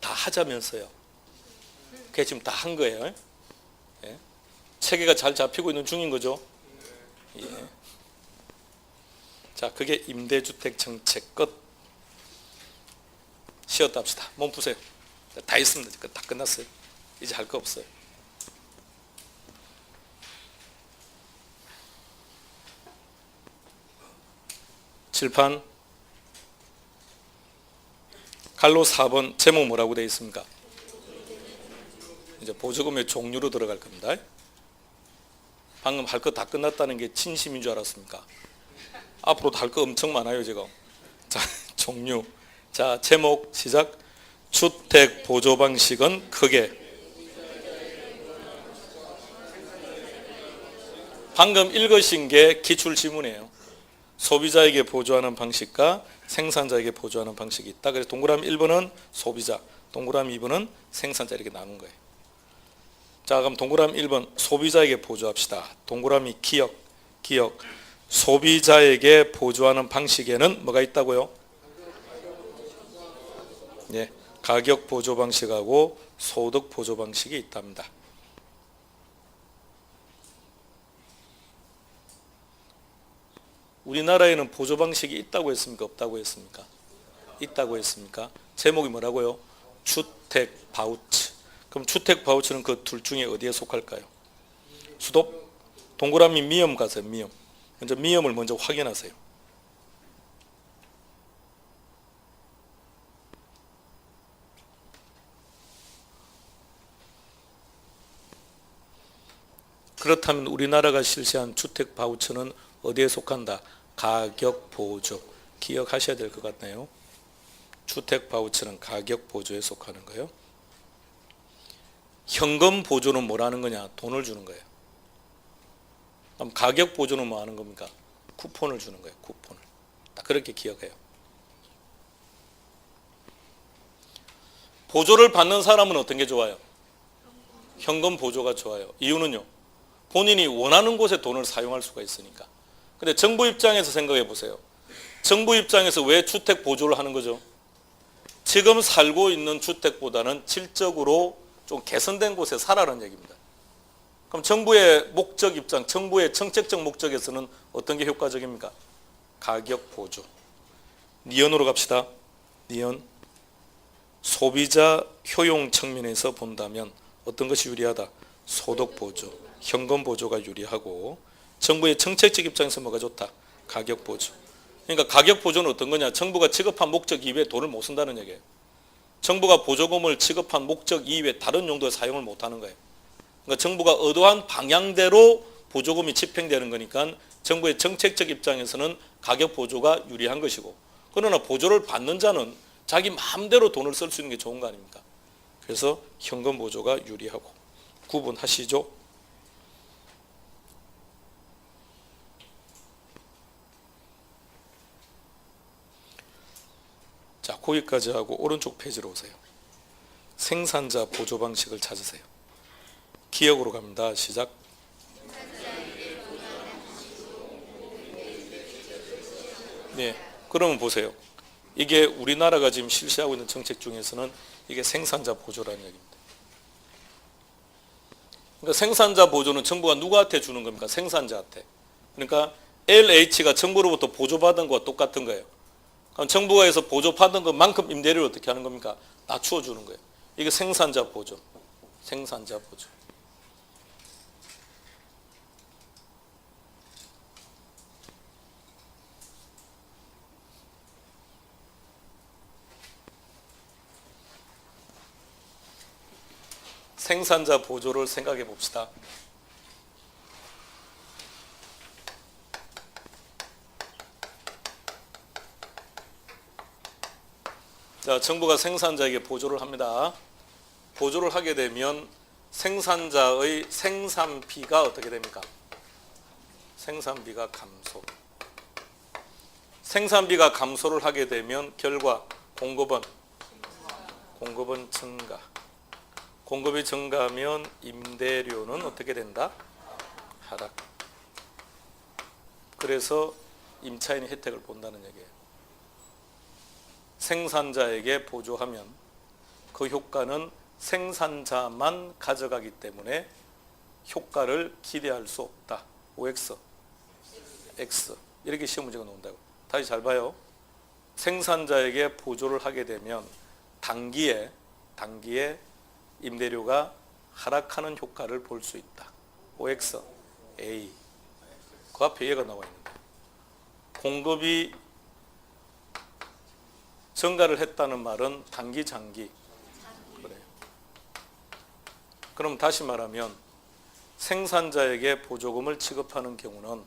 다 하자면서요. 그게 지금 다 한 거예요. 예? 체계가 잘 잡히고 있는 중인 거죠. 예. 자, 그게 임대주택 정책 끝. 쉬었다 합시다. 몸 푸세요. 다 했습니다. 다 끝났어요. 이제 할 거 없어요. 칠판 갈로 4번 제목 뭐라고 되어 있습니까? 이제 보조금의 종류로 들어갈 겁니다. 방금 할 거 다 끝났다는 게 진심인 줄 알았습니까? 앞으로도 할 거 엄청 많아요 지금. 자, 종류. 자, 제목 시작. 주택 보조 방식은 크게. 방금 읽으신 게 기출 지문이에요. 소비자에게 보조하는 방식과 생산자에게 보조하는 방식이 있다. 그래서 동그라미 1번은 소비자, 동그라미 2번은 생산자 이렇게 나눈 거예요. 자, 그럼 동그라미 1번 소비자에게 보조합시다. 동그라미 기억. 소비자에게 보조하는 방식에는 뭐가 있다고요? 네, 가격 보조 방식하고 소득 보조 방식이 있답니다. 우리나라에는 보조 방식이 있다고 했습니까? 없다고 했습니까? 있다고 했습니까? 제목이 뭐라고요? 주택 바우처. 그럼 주택 바우처는 그 둘 중에 어디에 속할까요? 수도? 동그라미 미음 가세요. 미음. 먼저 미음을 먼저 확인하세요. 그렇다면 우리나라가 실시한 주택 바우처는 어디에 속한다? 가격 보조. 기억하셔야 될 것 같네요. 주택 바우처는 가격 보조에 속하는 거예요. 현금 보조는 뭐라는 거냐? 돈을 주는 거예요. 그럼 가격 보조는 뭐 하는 겁니까? 쿠폰을 주는 거예요. 쿠폰을. 딱 그렇게 기억해요. 보조를 받는 사람은 어떤 게 좋아요? 현금 보조가 좋아요. 이유는요? 본인이 원하는 곳에 돈을 사용할 수가 있으니까. 근데 정부 입장에서 생각해 보세요. 정부 입장에서 왜 주택 보조를 하는 거죠? 지금 살고 있는 주택보다는 질적으로 좀 개선된 곳에 살아라는 얘기입니다. 그럼 정부의 목적 입장, 정부의 정책적 목적에서는 어떤 게 효과적입니까? 가격 보조. 니은으로 갑시다. 니은. 소비자 효용 측면에서 본다면 어떤 것이 유리하다? 소득 보조, 현금 보조가 유리하고, 정부의 정책적 입장에서 뭐가 좋다? 가격 보조. 그러니까 가격 보조는 어떤 거냐? 정부가 지급한 목적 이외에 돈을 못 쓴다는 얘기예요. 정부가 보조금을 지급한 목적 이외에 다른 용도에 사용을 못하는 거예요. 그러니까 정부가 의도한 방향대로 보조금이 집행되는 거니까 정부의 정책적 입장에서는 가격 보조가 유리한 것이고, 그러나 보조를 받는 자는 자기 마음대로 돈을 쓸 수 있는 게 좋은 거 아닙니까? 그래서 현금 보조가 유리하고. 구분하시죠? 자, 거기까지 하고 오른쪽 페이지로 오세요. 생산자 보조 방식을 찾으세요. 기억으로 갑니다. 시작. 네, 그러면 보세요. 이게 우리나라가 지금 실시하고 있는 정책 중에서는 이게 생산자 보조라는 얘기입니다. 그러니까 생산자 보조는 정부가 누구한테 주는 겁니까? 생산자한테. 그러니까 LH가 정부로부터 보조받은 것과 똑같은 거예요. 그럼 정부가 해서 보조받은 것만큼 임대료를 어떻게 하는 겁니까? 낮추어 주는 거예요. 이게 생산자 보조. 생산자 보조. 생산자 보조를 생각해 봅시다. 자, 정부가 생산자에게 보조를 합니다. 보조를 하게 되면 생산자의 생산비가 어떻게 됩니까? 생산비가 감소. 생산비가 감소를 하게 되면 결과 공급은 증가. 공급이 증가하면 임대료는 어떻게 된다? 하락. 그래서 임차인이 혜택을 본다는 얘기예요. 생산자에게 보조하면 그 효과는 생산자만 가져가기 때문에 효과를 기대할 수 없다. OX, X. 이렇게 시험 문제가 나온다고. 다시 잘 봐요. 생산자에게 보조를 하게 되면 단기에 임대료가 하락하는 효과를 볼 수 있다. OX, A. 그 앞에 얘가 나와 있는데. 공급이 증가를 했다는 말은 단기, 장기. 그래요. 그럼 다시 말하면 생산자에게 보조금을 지급하는 경우는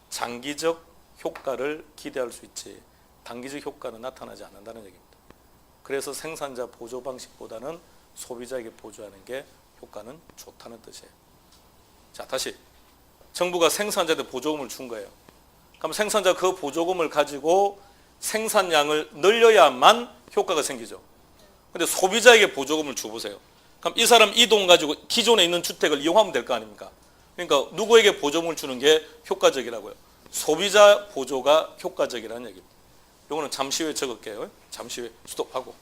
장기적 효과를 기대할 수 있지 단기적 효과는 나타나지 않는다는 얘기입니다. 그래서 생산자 보조 방식보다는 소비자에게 보조하는 게 효과는 좋다는 뜻이에요. 자, 다시 정부가 생산자한테 보조금을 준 거예요. 그럼 생산자가 그 보조금을 가지고 생산량을 늘려야만 효과가 생기죠. 근데 소비자에게 보조금을 줘보세요. 그럼 이 사람 이 돈 가지고 기존에 있는 주택을 이용하면 될 거 아닙니까? 그러니까 누구에게 보조금을 주는 게 효과적이라고요? 소비자 보조가 효과적이라는 얘기입니다. 이거는 잠시 후에 적을게요. 잠시 후에 스톱하고.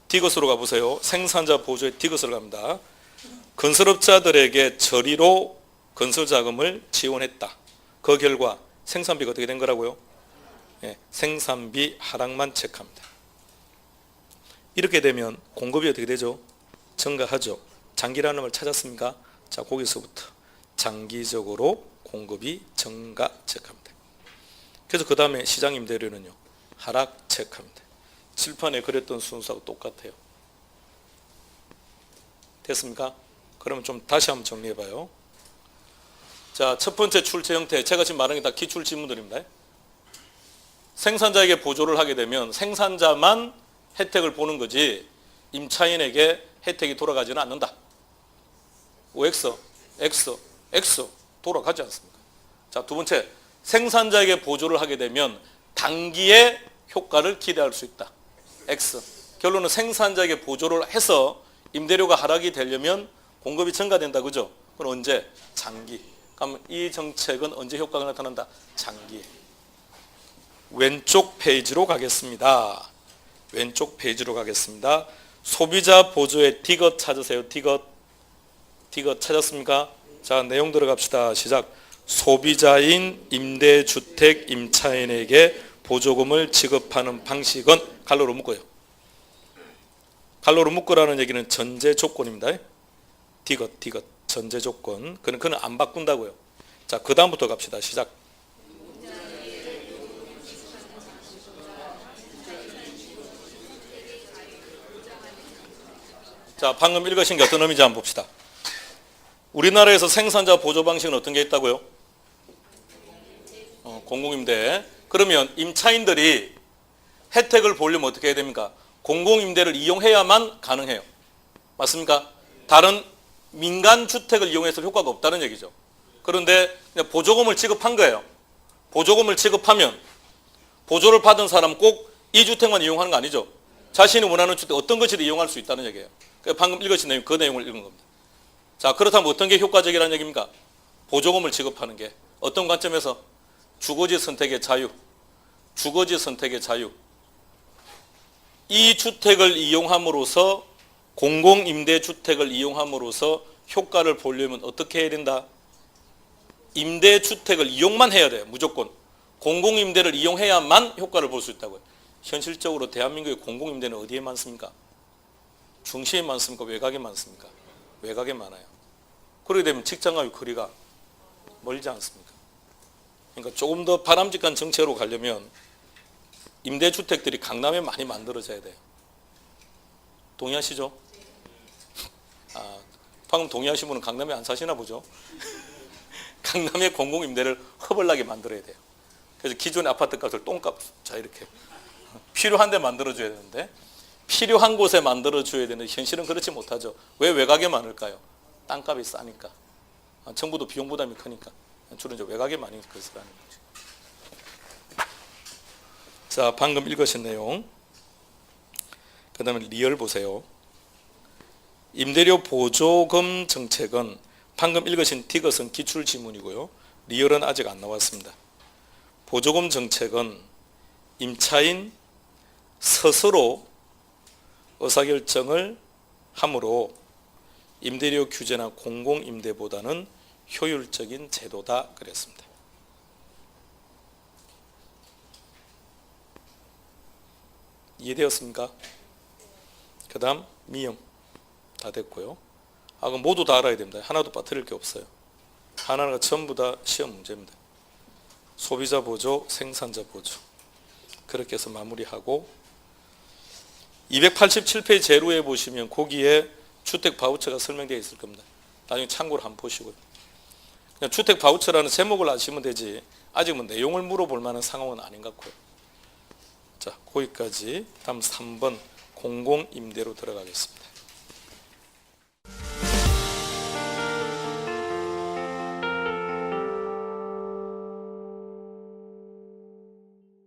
D것으로 가보세요. 생산자 보조의 D것으로 갑니다. 건설업자들에게 저리로 건설자금을 지원했다. 그 결과 생산비가 어떻게 된 거라고요? 네, 생산비 하락만 체크합니다. 이렇게 되면 공급이 어떻게 되죠? 증가하죠. 장기라는 걸 찾았습니까? 자, 거기서부터 장기적으로 공급이 증가 체크합니다. 그래서 그 다음에 시장 임대료는요, 하락 체크합니다. 칠판에 그렸던 순서하고 똑같아요. 됐습니까? 그러면 좀 다시 한번 정리해 봐요. 자, 첫 번째 출제 형태, 제가 지금 말한 게 다 기출 질문들입니다. 생산자에게 보조를 하게 되면 생산자만 혜택을 보는 거지 임차인에게 혜택이 돌아가지는 않는다. OX, X, X 돌아가지 않습니다. 자, 두 번째, 생산자에게 보조를 하게 되면 단기에 효과를 기대할 수 있다. X. 결론은 생산자에게 보조를 해서 임대료가 하락이 되려면 공급이 증가된다. 그죠? 그건 언제? 장기. 그럼 이 정책은 언제 효과가 나타난다? 장기. 왼쪽 페이지로 가겠습니다. 왼쪽 페이지로 가겠습니다. 소비자 보조의 D것 찾으세요. D것 찾았습니까? 자, 내용 들어갑시다. 시작. 소비자인 임대주택 임차인에게 보조금을 지급하는 방식은 갈로로 묶어요. 갈로로 묶으라는 얘기는 전제 조건입니다. D것 전제 조건. 그는 안 바꾼다고요. 자, 그 다음부터 갑시다. 시작. 자, 방금 읽으신 게 어떤 의미인지 한번 봅시다. 우리나라에서 생산자 보조 방식은 어떤 게 있다고요? 공공임대. 그러면 임차인들이 혜택을 보려면 어떻게 해야 됩니까? 공공임대를 이용해야만 가능해요. 맞습니까? 다른 민간주택을 이용해서 효과가 없다는 얘기죠. 그런데 그냥 보조금을 지급한 거예요. 보조금을 지급하면 보조를 받은 사람 꼭 이 주택만 이용하는 거 아니죠. 자신이 원하는 주택 어떤 것이든 이용할 수 있다는 얘기예요. 방금 읽으신 내용, 그 내용을 읽은 겁니다. 자, 그렇다면 어떤 게 효과적이라는 얘기입니까? 보조금을 지급하는 게. 어떤 관점에서? 주거지 선택의 자유. 주거지 선택의 자유. 이 주택을 이용함으로써 공공임대주택을 이용함으로써 효과를 보려면 어떻게 해야 된다? 임대주택을 이용만 해야 돼요. 무조건. 공공임대를 이용해야만 효과를 볼 수 있다고요. 현실적으로 대한민국의 공공임대는 어디에 많습니까? 중시에 많습니까? 외곽에 많습니까? 외곽에 많아요. 그렇게 되면 직장과의 거리가 멀지 않습니까? 그러니까 조금 더 바람직한 정책으로 가려면 임대주택들이 강남에 많이 만들어져야 돼요. 동의하시죠? 방금 동의하신 분은 강남에 안 사시나 보죠? 강남의 공공임대를 허벌나게 만들어야 돼요. 그래서 기존의 아파트 값을 똥값, 자 이렇게 필요한 데 만들어줘야 되는데 필요한 곳에 만들어줘야 되는데 현실은 그렇지 못하죠. 왜 외곽에 많을까요? 땅값이 싸니까. 정부도 비용 부담이 크니까. 주로 이제 외곽에 많이 거스라는 거죠. 자, 방금 읽으신 내용. 그 다음에 리얼 보세요. 임대료 보조금 정책은 방금 읽으신 디귿은 기출 지문이고요. 리얼은 아직 안 나왔습니다. 보조금 정책은 임차인 스스로 의사결정을 함으로 임대료 규제나 공공임대보다는 효율적인 제도다 그랬습니다. 이해되었습니까? 그 다음 미형 다 됐고요. 그럼 모두 다 알아야 됩니다. 하나도 빠뜨릴 게 없어요. 하나가 전부 다 시험 문제입니다. 소비자 보조, 생산자 보조. 그렇게 해서 마무리하고 287페이지 제로에 보시면 거기에 주택 바우처가 설명되어 있을 겁니다. 나중에 참고로 한번 보시고요. 그냥 주택 바우처라는 제목을 아시면 되지 아직 뭐 내용을 물어볼 만한 상황은 아닌 것 같고요. 자, 거기까지. 다음 3번 공공임대로 들어가겠습니다.